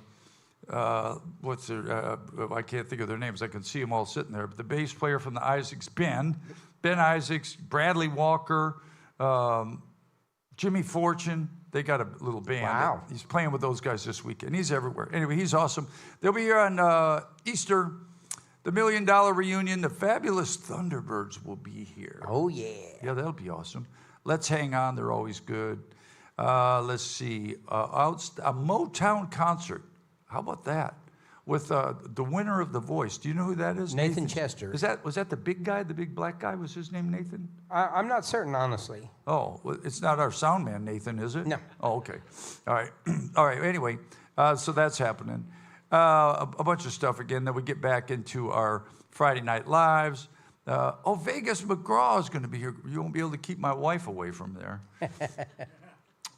can't think of their names. I can see them all sitting there. But the bass player from the Isaacs Band, Ben Isaacs, Bradley Walker, Jimmy Fortune. They got a little band. Wow. He's playing with those guys this weekend. He's everywhere. Anyway, he's awesome. They'll be here on Easter, the $1 Million Reunion. The Fabulous Thunderbirds will be here. Oh, yeah. Yeah, that'll be awesome. Let's Hang On. They're always good. Let's see. A Motown concert. How about that? With the winner of The Voice. Do you know who that is? Nathan Chester. Was that the big guy, the big black guy? Was his name Nathan? I'm not certain, honestly. Oh, well, it's not our sound man, Nathan, is it? No. Oh, okay. All right. All right. Anyway, so that's happening. A bunch of stuff again. Then we get back into our Friday Night Lives. Vegas McGraw is going to be here. You won't be able to keep my wife away from there.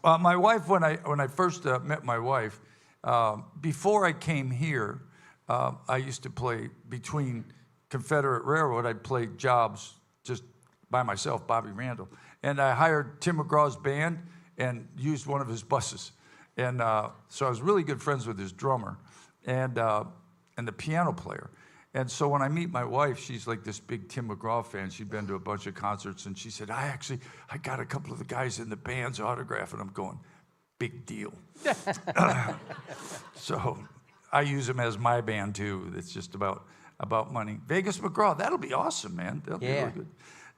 My wife, when I first met my wife, before I came here, I used to play between Confederate Railroad. I'd play jobs just by myself, Bobby Randall. And I hired Tim McGraw's band and used one of his buses. And so I was really good friends with his drummer and the piano player. And so when I meet my wife, she's like this big Tim McGraw fan. She'd been to a bunch of concerts, and she said, I got a couple of the guys in the band's autograph. And I'm going, big deal. So I use them as my band, too. It's just about money. Vegas McGraw, that'll be awesome, man. That'll be really good.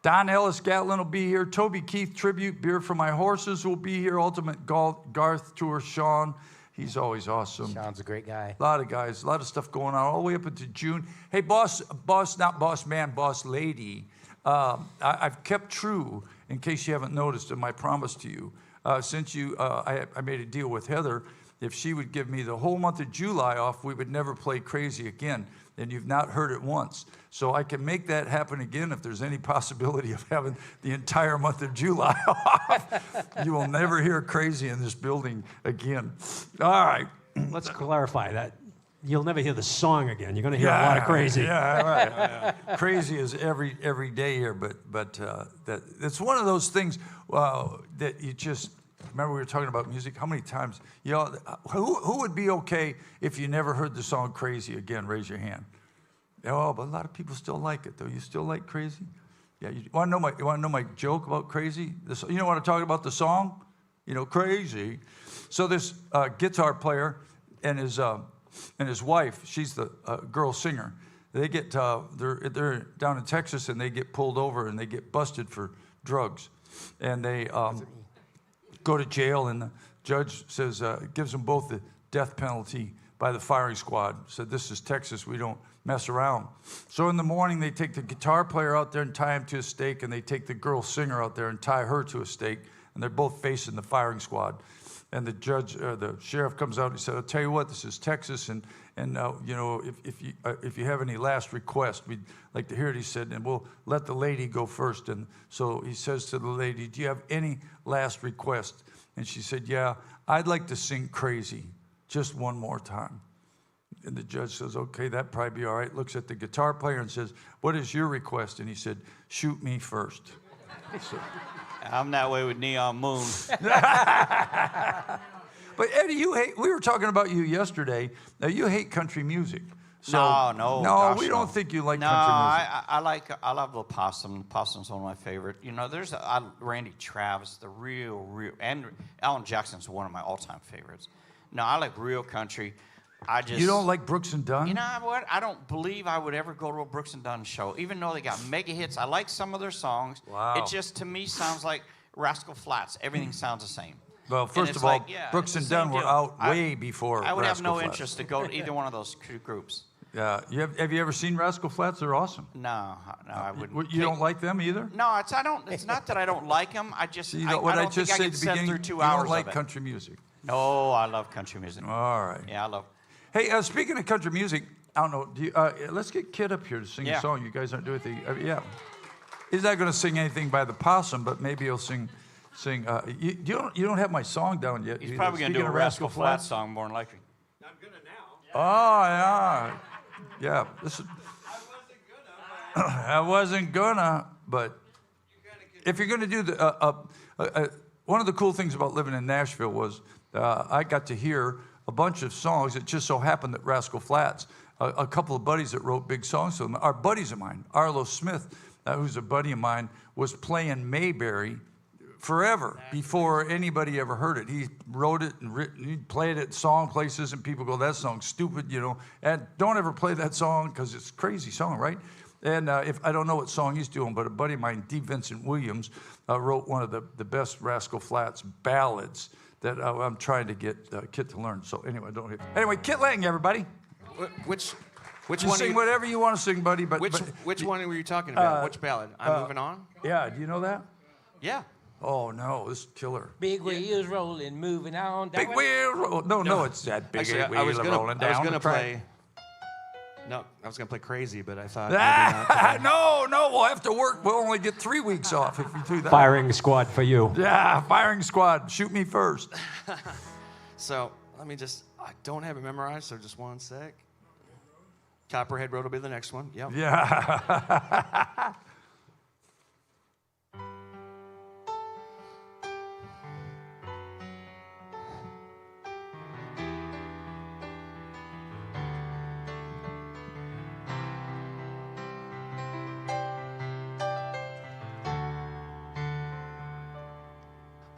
Don Ellis Gatlin will be here. Toby Keith Tribute, Beer for My Horses will be here. Ultimate Garth Tour, Sean. He's always awesome. Sean's a great guy. A lot of guys, a lot of stuff going on all the way up into June. Hey, boss, not boss man, boss lady. I've kept true, in case you haven't noticed, in my promise to you. Since I made a deal with Heather, if she would give me the whole month of July off, we would never play Crazy again. And you've not heard it once. So I can make that happen again if there's any possibility of having the entire month of July off. You will never hear Crazy in this building again. All right. Let's clarify that. You'll never hear the song again. You're going to hear a lot of Crazy. Yeah, right. Crazy is every day here, but that it's one of those things that you just remember. We were talking about music. How many times who would be okay if you never heard the song Crazy again? Raise your hand. Oh, but a lot of people still like it, though. You still like Crazy? Yeah. You want to know my joke about Crazy? You know what I'm talking about? The song, Crazy. So this guitar player and his wife, she's the girl singer. They get they're down in Texas, and they get pulled over and they get busted for drugs, and they go to jail. And the judge says gives them both the death penalty by the firing squad. Said, this is Texas, we don't mess around. So in the morning, they take the guitar player out there and tie him to a stake, and they take the girl singer out there and tie her to a stake, and they're both facing the firing squad. And the judge, the sheriff comes out and he said, I'll tell you what, this is Texas, and if you have any last request, we'd like to hear it. He said, and we'll let the lady go first. And so he says to the lady, do you have any last request? And she said, yeah, I'd like to sing Crazy just one more time. And the judge says, okay, that'd probably be all right. Looks at the guitar player and says, what is your request? And he said, shoot me first. So, I'm that way with Neon Moon. But Eddie, we were talking about you yesterday. Now, you hate country music. So, No, No, gosh, we don't no. think you like No, country music. I love the Possum. Possum's one of my favorite. There's Randy Travis, the real, and Alan Jackson's one of my all-time favorites. No, I like real country. You don't like Brooks and Dunn? You know what? I don't believe I would ever go to a Brooks and Dunn show, even though they got mega hits. I like some of their songs. Wow. It just, to me, sounds like Rascal Flatts. Everything sounds the same. Well, And first it's of all, like, yeah, Brooks it's and the same Dunn were deal. out way before I would have Rascal no Flatts. interest to go to either one of those groups. Yeah, have you ever seen Rascal Flatts? They're awesome. No, I wouldn't. You don't like them either? No, I don't. It's not that I don't like them. I just See, I what don't I just think I said can at the sit beginning, through 2 you hours don't like of it. country music. No, I love country music. All right. Yeah, I love. Hey, speaking of country music, I don't know. Do you, let's get Kid up here to sing Yeah. a song. You guys aren't doing the. Yeah. He's not going to sing anything by the Possum, but maybe he'll sing. You don't have my song down yet. He's either. probably going to do Speaking a of Rascal Flatts song more than likely. Oh yeah, yeah. This is, I wasn't gonna, but if you're gonna do the one of the cool things about living in Nashville was I got to hear a bunch of songs. It just so happened that Rascal Flatts, a couple of buddies that wrote big songs for them, are buddies of mine. Arlo Smith, who's a buddy of mine, was playing Mayberry forever before anybody ever heard it. He wrote it and he played it at song places, and people go, "That song's stupid," you know. And don't ever play that song because it's a crazy song, right? And if I don't know what song he's doing, but a buddy of mine, D. Vincent Williams, wrote one of the best Rascal Flatts ballads that I'm trying to get Kit to learn. So anyway, anyway, Kit Lang, everybody. Which Just one? sing whatever you want to sing, buddy. But Which one were you talking about? Which ballad? I'm moving on. Yeah, do you know that? Yeah. Oh no, this is killer. Big wheels rolling, moving on. That Big one? wheel roll. No, it's that big Actually, wheel rolling down. I was gonna the track. play. No, I was gonna play Crazy, but I thought. Maybe not. No, we'll have to work. We'll only get 3 weeks off if we do that. Firing squad for you. Yeah, firing squad. Shoot me first. So let me just. I don't have it memorized, so just one sec. Copperhead Road will be the next one. Yep. Yeah.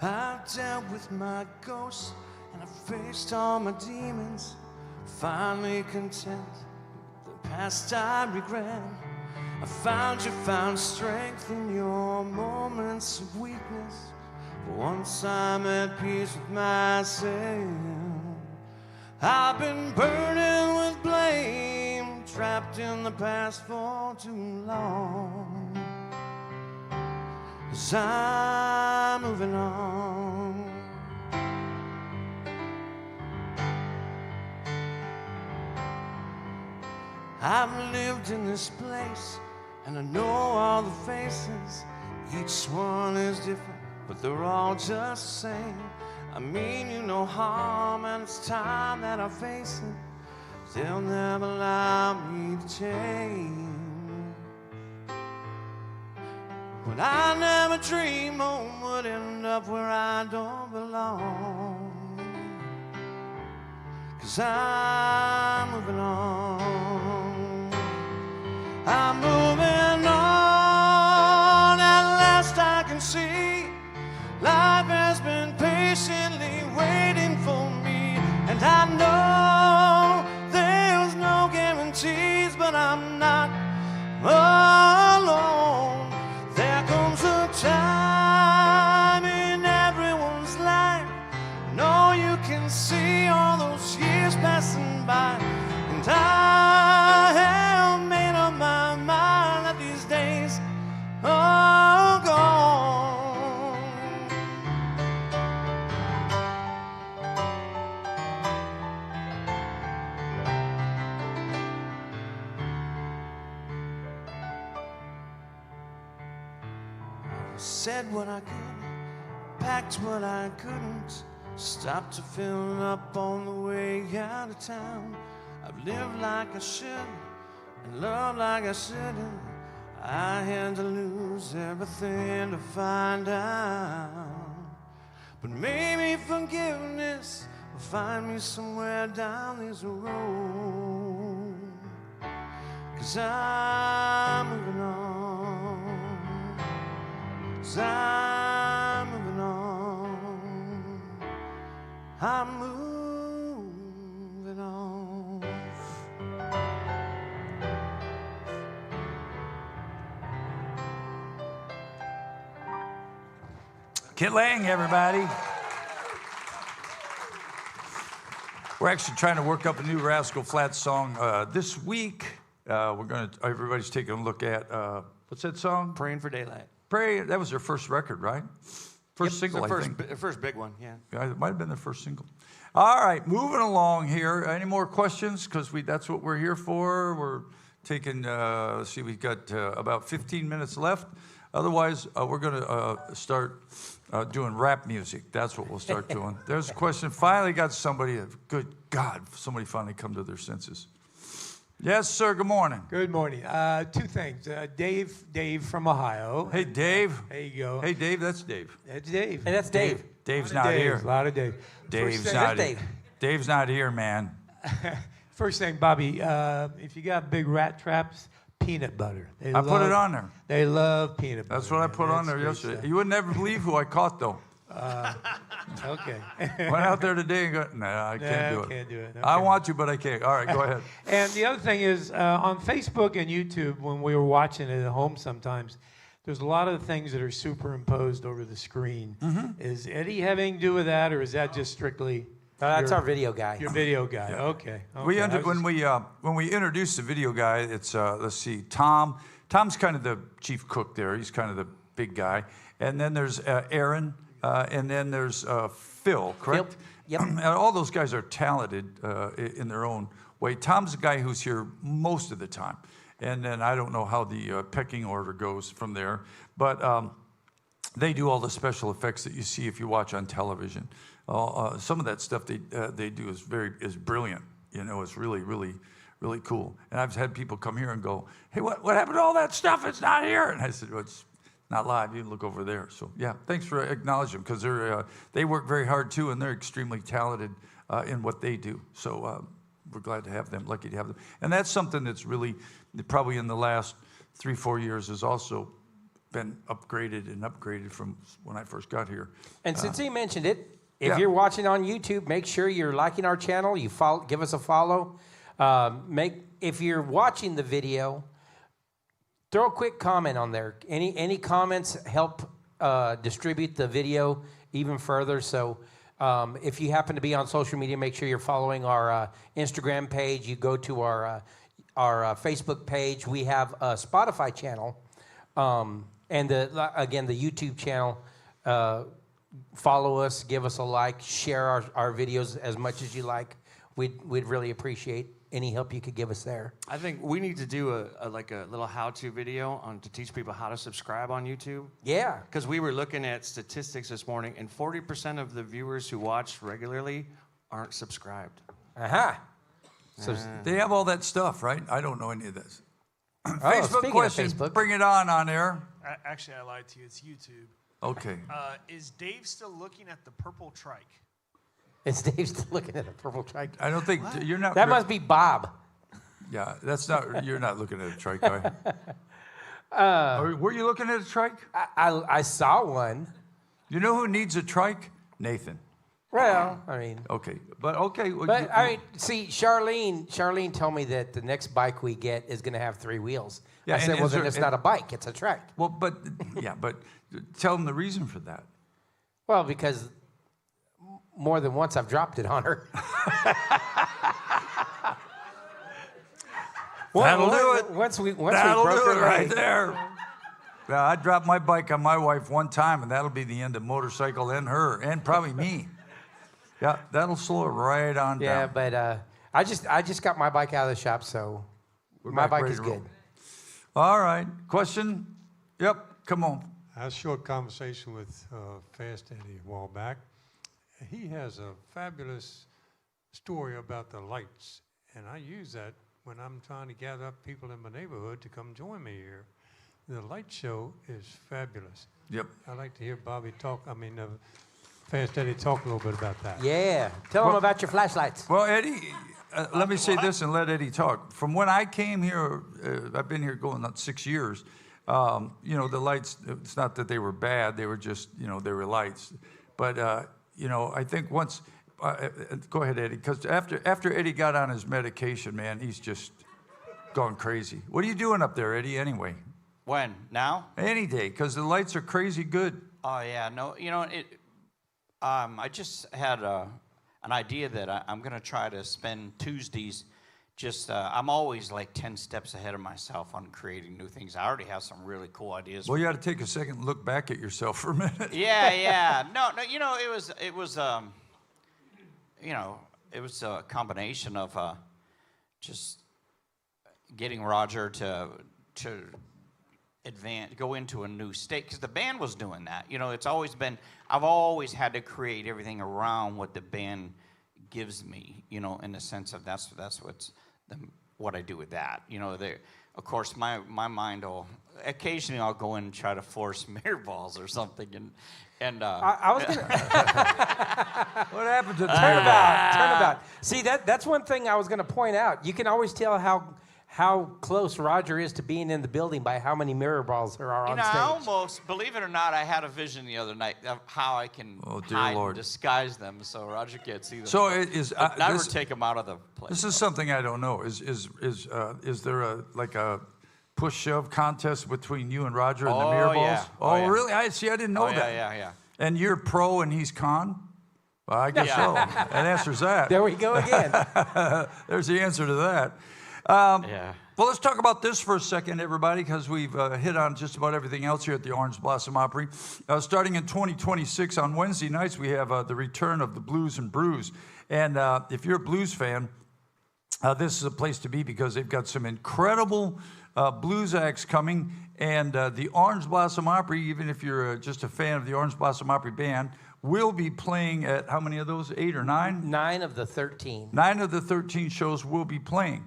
I've dealt with my ghosts and I've faced all my demons. Finally content with the past I regret. I found you found strength in your moments of weakness. For once I'm at peace with myself. I've been burning with blame, trapped in the past for too long. 'Cause I'm moving on. I've lived in this place and I know all the faces. Each one is different, but they're all just the same. I mean you no harm, and it's time that I face it. They'll never allow me to change. But I never dream home would end up where I don't belong. 'Cause I'm moving on. I'm moving on. At last I can see life has been patiently waiting for me. And I know there's no guarantees, but I'm not alone. There comes a time in everyone's life. No, you can see all those years passing by. And I have made up my mind that these days are gone. Said what I could, packed what I couldn't, stopped to fill up on the way out of town. I've lived like I should and loved like I shouldn't. I had to lose everything to find out. But maybe forgiveness will find me somewhere down this road. 'Cause I'm moving on. 'Cause I'm moving on. I'm moving on. Kit Lang, everybody. We're actually trying to work up a new Rascal Flatts song this week. Everybody's taking a look at, what's that song? Praying for Daylight. Pray. That was their first record, right? First single, I think. Their first big one, yeah. Yeah, it might have been their first single. All right, moving along here. Any more questions? Because that's what we're here for. We're taking, let's see, we've got about 15 minutes left. Otherwise, we're going to start doing rap music. That's what we'll start doing. There's a question. Finally got somebody, good God, somebody finally come to their senses. Yes, sir, good morning. Good morning. Two things. Dave from Ohio. Hey, Dave. There you go. Hey, Dave, that's Dave. That's Dave. And that's Dave. Dave's not here. A lot of Dave. Dave's not here. Dave's not here, man. First thing, Bobby, if you got big rat traps, peanut butter. I put it on there. They love peanut butter. That's what I put on there yesterday. Stuff. You would never believe who I caught, though. Okay. Went out there today and got, I can't do it. Can't do it. Okay. I want to, but I can't. All right, go ahead. And the other thing is, on Facebook and YouTube, when we were watching it at home sometimes, there's a lot of things that are superimposed over the screen. Mm-hmm. Is Eddie having to do with that, or is that just strictly... That's our video guy. Your video guy. Yeah. Okay. When we introduce the video guy, it's let's see, Tom. Tom's kind of the chief cook there. He's kind of the big guy, and then there's Aaron, and then there's Phil. Correct. Yep. And all those guys are talented in their own way. Tom's the guy who's here most of the time, and then I don't know how the pecking order goes from there, but they do all the special effects that you see if you watch on television. Some of that stuff they do is brilliant. You know, it's really, really, really cool. And I've had people come here and go, "Hey, what happened to all that stuff? It's not here." And I said, "Well, it's not live. You can look over there." So yeah, thanks for acknowledging them because they work very hard too, and they're extremely talented in what they do. So we're glad to have them. Lucky to have them. And that's something that's really probably in the last 3-4 years has also been upgraded from when I first got here. And since he mentioned it. If Yeah. you're watching on YouTube, make sure you're liking our channel. You give us a follow. If you're watching the video, throw a quick comment on there. Any comments help distribute the video even further. So if you happen to be on social media, make sure you're following our Instagram page. You go to our Facebook page. We have a Spotify channel, and the YouTube channel. Follow us, give us a like, share our videos as much as you like. We'd really appreciate any help you could give us there. I think we need to do a little how-to video to teach people how to subscribe on YouTube. Yeah. Because we were looking at statistics this morning, and 40% of the viewers who watch regularly aren't subscribed. Aha. So They have all that stuff, right? I don't know any of this. Facebook Facebook questions, bring it on air. Actually, I lied to you. It's YouTube. Okay. Is Dave still looking at the purple trike? Is Dave still looking at a purple trike? I don't think you're not. That must be Bob. Yeah, that's not. You're not looking at a trike, are you? Were you looking at a trike? I saw one. You know who needs a trike? Nathan. Well, I mean. Okay, but okay. But I mean, see, Charlene told me that the next bike we get is going to have 3 wheels. Yeah, I said, well, then it's not a bike; it's a trike. Well, but tell them the reason for that. Well, because more than once I've dropped it on her. That'll do it. Once we broke it her right leg. there. Yeah, I dropped my bike on my wife one time, and that'll be the end of motorcycle and her, and probably me. Yeah, that'll slow it right on Yeah, down. but I just got my bike out of the shop, so my back bike ready is to roll. good. All right. Question? Yep, come on. I had a short conversation with Fast Eddie a while back. He has a fabulous story about the lights, and I use that when I'm trying to gather up people in my neighborhood to come join me here. The light show is fabulous. Yep. I'd like to hear Fast Eddie talk a little bit about that. Yeah. Tell them about your flashlights. Well, Eddie, let me say this and let Eddie talk. From when I came here, I've been here going on 6 years. The lights, it's not that they were bad. They were just, they were lights. But, I think once, go ahead, Eddie, because after Eddie got on his medication, man, he's just gone crazy. What are you doing up there, Eddie, anyway? When? Now? Any day, because the lights are crazy good. Oh yeah, no, I just had an idea that I'm going to try to spend Tuesdays. I'm always like 10 steps ahead of myself on creating new things. I already have some really cool ideas. Well, you got to take a second and look back at yourself for a minute. Yeah. No, it was a combination of just getting Roger to go into a new state, because the band was doing that. It's always been, I've always had to create everything around what the band gives me, in the sense of that's what I do with that. Of course, my mind will, occasionally I'll go in and try to force mirror balls or something, and I was gonna What happened to the turnabout. See, that's one thing I was gonna point out. You can always tell how close Roger is to being in the building by how many mirror balls there are on stage. I almost, believe it or not, I had a vision the other night of how I can hide and disguise them so Roger can't see them. So never take them out of the place. This is something I don't know. Is there a push shove contest between you and Roger and the mirror balls? Yeah. Oh, yeah. Really? I didn't know that. Yeah. And you're pro and he's con? Well, I guess so. That answers that. There we go again. There's the answer to that. Yeah. Well, let's talk about this for a second, everybody, because we've hit on just about everything else here at the Orange Blossom Opry. Starting in 2026, on Wednesday nights, we have the return of the Blues and Brews. And if you're a blues fan, this is a place to be, because they've got some incredible blues acts coming. And the Orange Blossom Opry, even if you're just a fan of the Orange Blossom Opry band, will be playing at how many of those? 8 or 9? 9 of the 13. 9 of the 13 shows will be playing.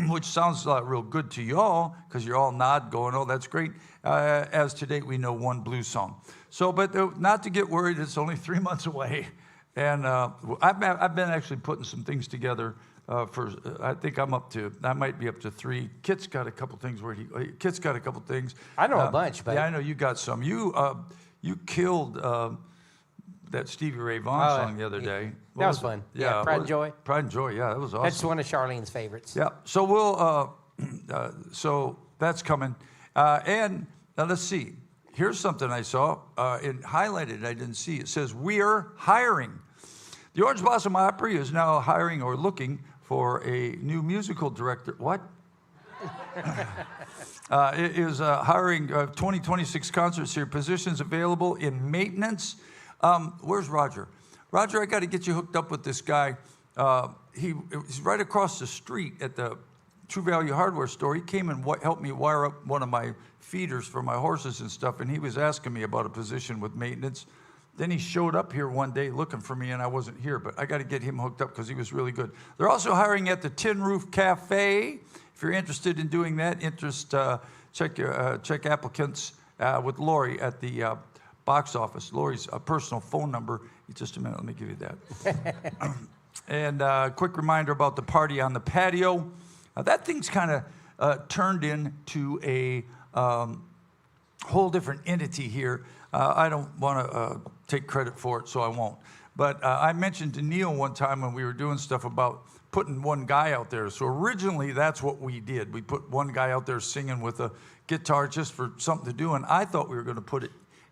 Which sounds real good to y'all, because you're all nod going, oh, that's great. As to date, we know one blues song. So, but not to get worried, it's only 3 months away. And I've been actually putting some things together I think I might be up to 3. Kit's got a couple things Kit's got a couple things. I know a bunch, but. Yeah, I know you got some. You killed that Stevie Ray Vaughan song the other day. That was fun. Yeah, Pride and Joy. Pride and Joy, yeah, that was awesome. That's one of Charlene's favorites. Yeah, so so that's coming. And now let's see. Here's something I saw. Highlighted, I didn't see. It says, we're hiring. The Orange Blossom Opry is now hiring or looking for a new musical director. What? It is hiring 2026 concert series positions available in maintenance. Where's Roger? Roger, I got to get you hooked up with this guy. He's right across the street at the True Value Hardware store. He came and helped me wire up one of my feeders for my horses and stuff, and he was asking me about a position with maintenance. Then he showed up here one day looking for me, and I wasn't here, but I got to get him hooked up because he was really good. They're also hiring at the Tin Roof Cafe. If you're interested in doing that, check applicants with Lori at the box office. Lori's personal phone number. Just a minute, let me give you that. And quick reminder about the party on the patio. That thing's kind of turned into a whole different entity here. I don't want to take credit for it, so I won't. But I mentioned to Neil one time when we were doing stuff about putting one guy out there. So originally, that's what we did. We put one guy out there singing with a guitar just for something to do, and I thought we were going to put it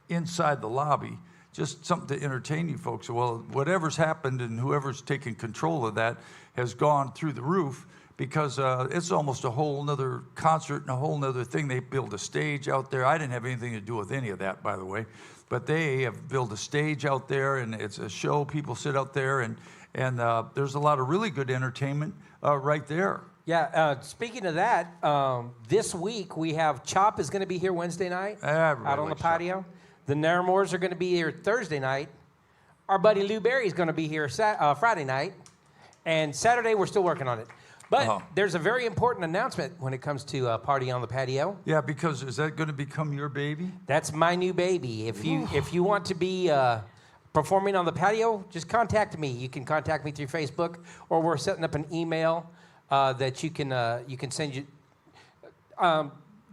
inside the lobby, just something to entertain you folks. Well, whatever's happened and whoever's taken control of that has gone through the roof, because it's almost a whole nother concert and a whole nother thing. They build a stage out there. I didn't have anything to do with any of that, by the way, but they have built a stage out there, and it's a show. People sit out there, and there's a lot of really good entertainment right there. Yeah, speaking of that, this week we have Chop is going to be here Wednesday night out on the patio. The Naramores are going to be here Thursday night. Our buddy Lou Berry's going to be here Friday night. And Saturday, we're still working on it. But there's a very important announcement when it comes to Party on the Patio. Yeah, because is that going to become your baby? That's my new baby. If you want to be performing on the patio, just contact me. You can contact me through Facebook, or we're setting up an email that you can send you.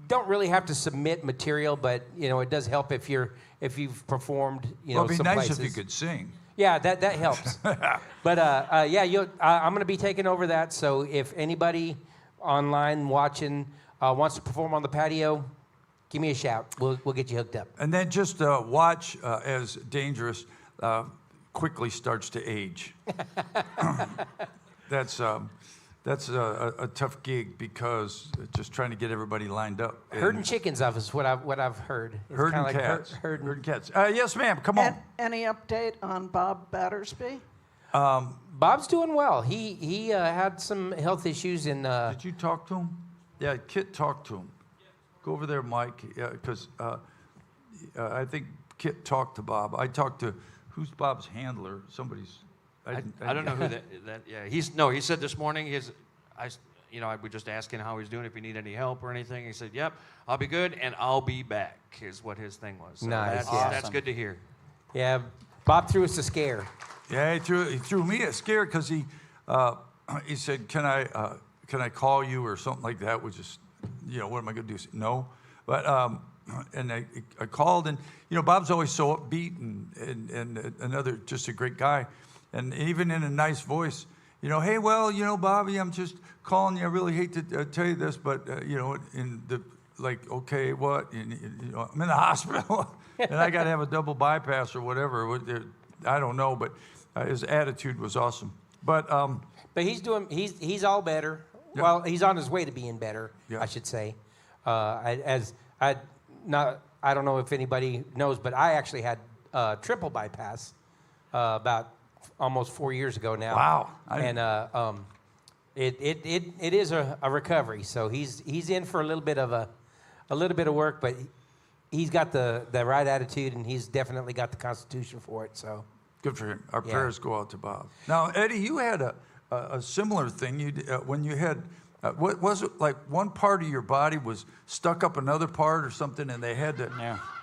Don't really have to submit material, but it does help if you've performed. Well, it'd be some nice places. if you could sing. Yeah, that helps. But I'm going to be taking over that. So if anybody online watching wants to perform on the patio, give me a shout. We'll get you hooked up. And then just watch as Dangerous quickly starts to age. That's a tough gig because just trying to get everybody lined up. Herding chickens of is what I've heard. It's Herding kinda like cats. herding. Herding cats. Yes, ma'am. Come on. Any update on Bob Battersby? Bob's doing well. He had some health issues in. Did you talk to him? Yeah, Kit talked to him. Go over there, Mike, because I think Kit talked to Bob. I talked to, who's Bob's handler? Somebody's. I don't know who that. Yeah, he said this morning. We just asking how he's doing, if he need any help or anything. He said, "Yep, I'll be good, and I'll be back." Is what his thing was. So Nice. That's good to hear. Yeah, Bob threw us a scare. Yeah, he threw me a scare because he said, "Can I call you?" or something like that, which is, what am I going to do? No, but and I called, and Bob's always so upbeat and another just a great guy, and even in a nice voice, hey, well, Bobby, I'm just calling you. I really hate to tell you this, but in the okay, what? And, I'm in the hospital, and I got to have a double bypass or whatever. I don't know, but his attitude was awesome. But he's all better. Yeah. Well, he's on his way to being better, Yeah. I should say. I don't know if anybody knows, but I actually had triple bypass about almost 4 years ago now. Wow. And it is a recovery. So he's in for a little bit of work, but he's got the right attitude, and he's definitely got the constitution for it. So good for him. Our prayers go out to Bob. Now, Eddie, you had a similar thing. When you had, what was it, like one part of your body was stuck up another part or something, and they had to,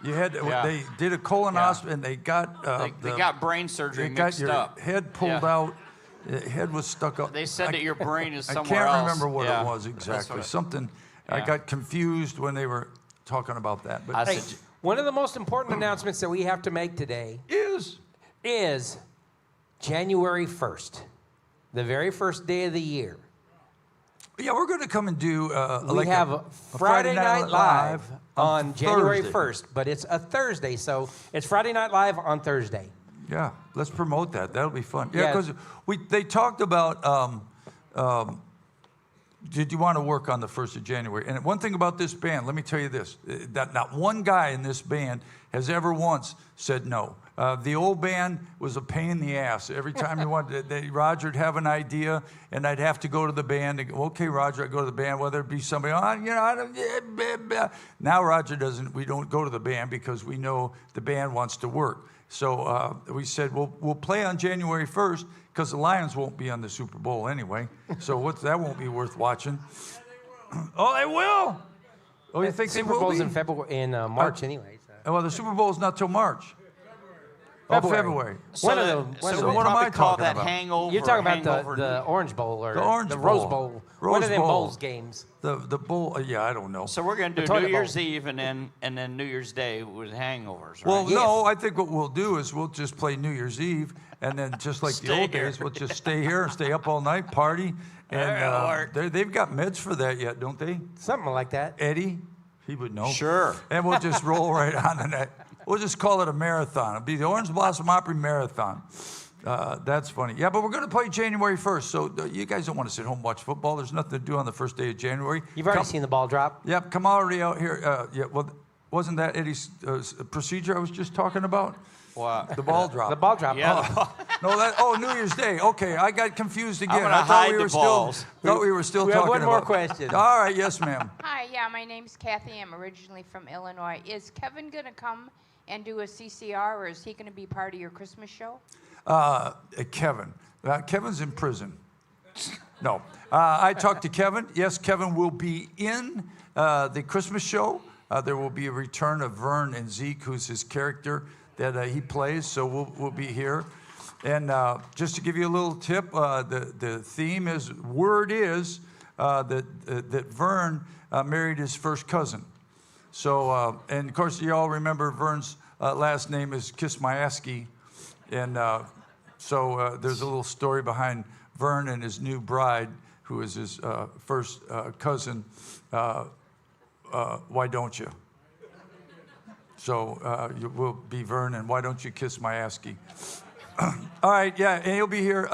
they did a colonoscopy, and they got, they got brain surgery they got mixed your up. head pulled out, the head was stuck up. They said that your brain is I somewhere can't else. remember what Yeah. it was exactly. That's Something, I got confused when they were talking about that. But hey, one of the most important announcements that we have to make today is January 1st, the very first day of the year. Yeah, we're going to come and do We have a Friday Night Live on January Thursday. 1st, but it's a Thursday, so it's Friday Night Live on Thursday. Yeah, let's promote that. That'll be fun. Yeah, Yeah. because they talked about did you want to work on the 1st of January? And one thing about this band, let me tell you this, that not one guy in this band has ever once said no. The old band was a pain in the ass. Every time you wanted, Roger'd have an idea, and I'd have to go to the band and go, okay, Roger, I'd go to the band, whether it be somebody, I don't, now Roger doesn't, we don't go to the band because we know the band wants to work. So we said, we'll play on January 1st because the Lions won't be on the Super Bowl anyway. So that won't be worth watching. Oh, they will. Oh, you think Super they will Bowl's be? in March anyway. So. Well, the Super Bowl's not till March. February. What am I talking about? Hangover. You're talking about hangover the Orange Bowl or The Orange Rose Bowl. Bowl. Rose One of them Bowl. Bowls games. The bowl, yeah, I don't know. So we're going to The do New toilet Year's bowl. Eve and then New Year's Day with hangovers, right? Well, no, I think what we'll do is we'll just play New Year's Eve, and then just like the Stay old here. days, we'll just stay here and stay up all night, party. And they've got meds for that yet, don't they? Something like that. Eddie, he would know. Sure. And we'll just roll right on the net. We'll just call it a marathon. It'll be the Orange Blossom Opry Marathon. That's funny. Yeah, but we're going to play January 1st, so you guys don't want to sit home and watch football. There's nothing to do on the first day of January. You've already seen the ball drop. Yep, come already out here. Yeah, well, wasn't that Eddie's procedure I was just talking about? What? The ball drop. The ball drop. Yeah. New Year's Day. Okay, I got confused again. gonna I thought hide we the were balls. thought we were still We have talking one more about. question. All right, yes, ma'am. Hi, yeah, my name's Kathy. I'm originally from Illinois. Is Kevin going to come and do a CCR, or is he going to be part of your Christmas show? Kevin. Kevin's in prison. No. I talked to Kevin. Yes, Kevin will be in the Christmas show. There will be a return of Vern and Zeke, who's his character that he plays, so we'll be here. And just to give you a little tip, the theme is, word is that Vern married his first cousin. So, and of course, you all remember Vern's last name is Kismayaski. And so there's a little story behind Vern and his new bride, who is his first cousin. Why don't you? So you will be Vern, and why don't you kiss my ASCII? All right, yeah, and he'll be here.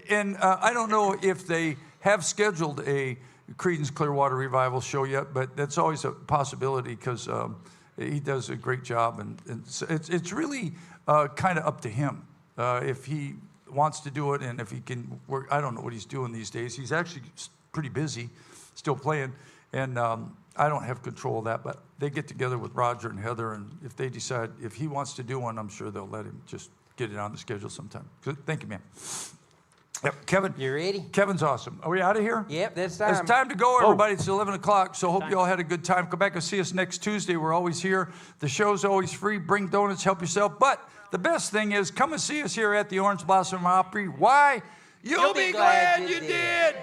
And I don't know if they have scheduled a Creedence Clearwater Revival show yet, but that's always a possibility because he does a great job, and it's really kind of up to him if he wants to do it and if he can work. I don't know what he's doing these days. He's actually pretty busy, still playing, and I don't have control of that, but they get together with Roger and Heather, and if they decide, if he wants to do one, I'm sure they'll let him just get it on the schedule sometime. Good. Thank you, man. Yep, Kevin. You ready? Kevin's awesome. Are we out of here? Yep, that's time. It's time to go, everybody. It's 11 o'clock, so hope you all had a good time. Come back and see us next Tuesday. We're always here. The show's always free. Bring donuts, help yourself. But the best thing is, come and see us here at the Orange Blossom Opry. Why? You'll be glad you did.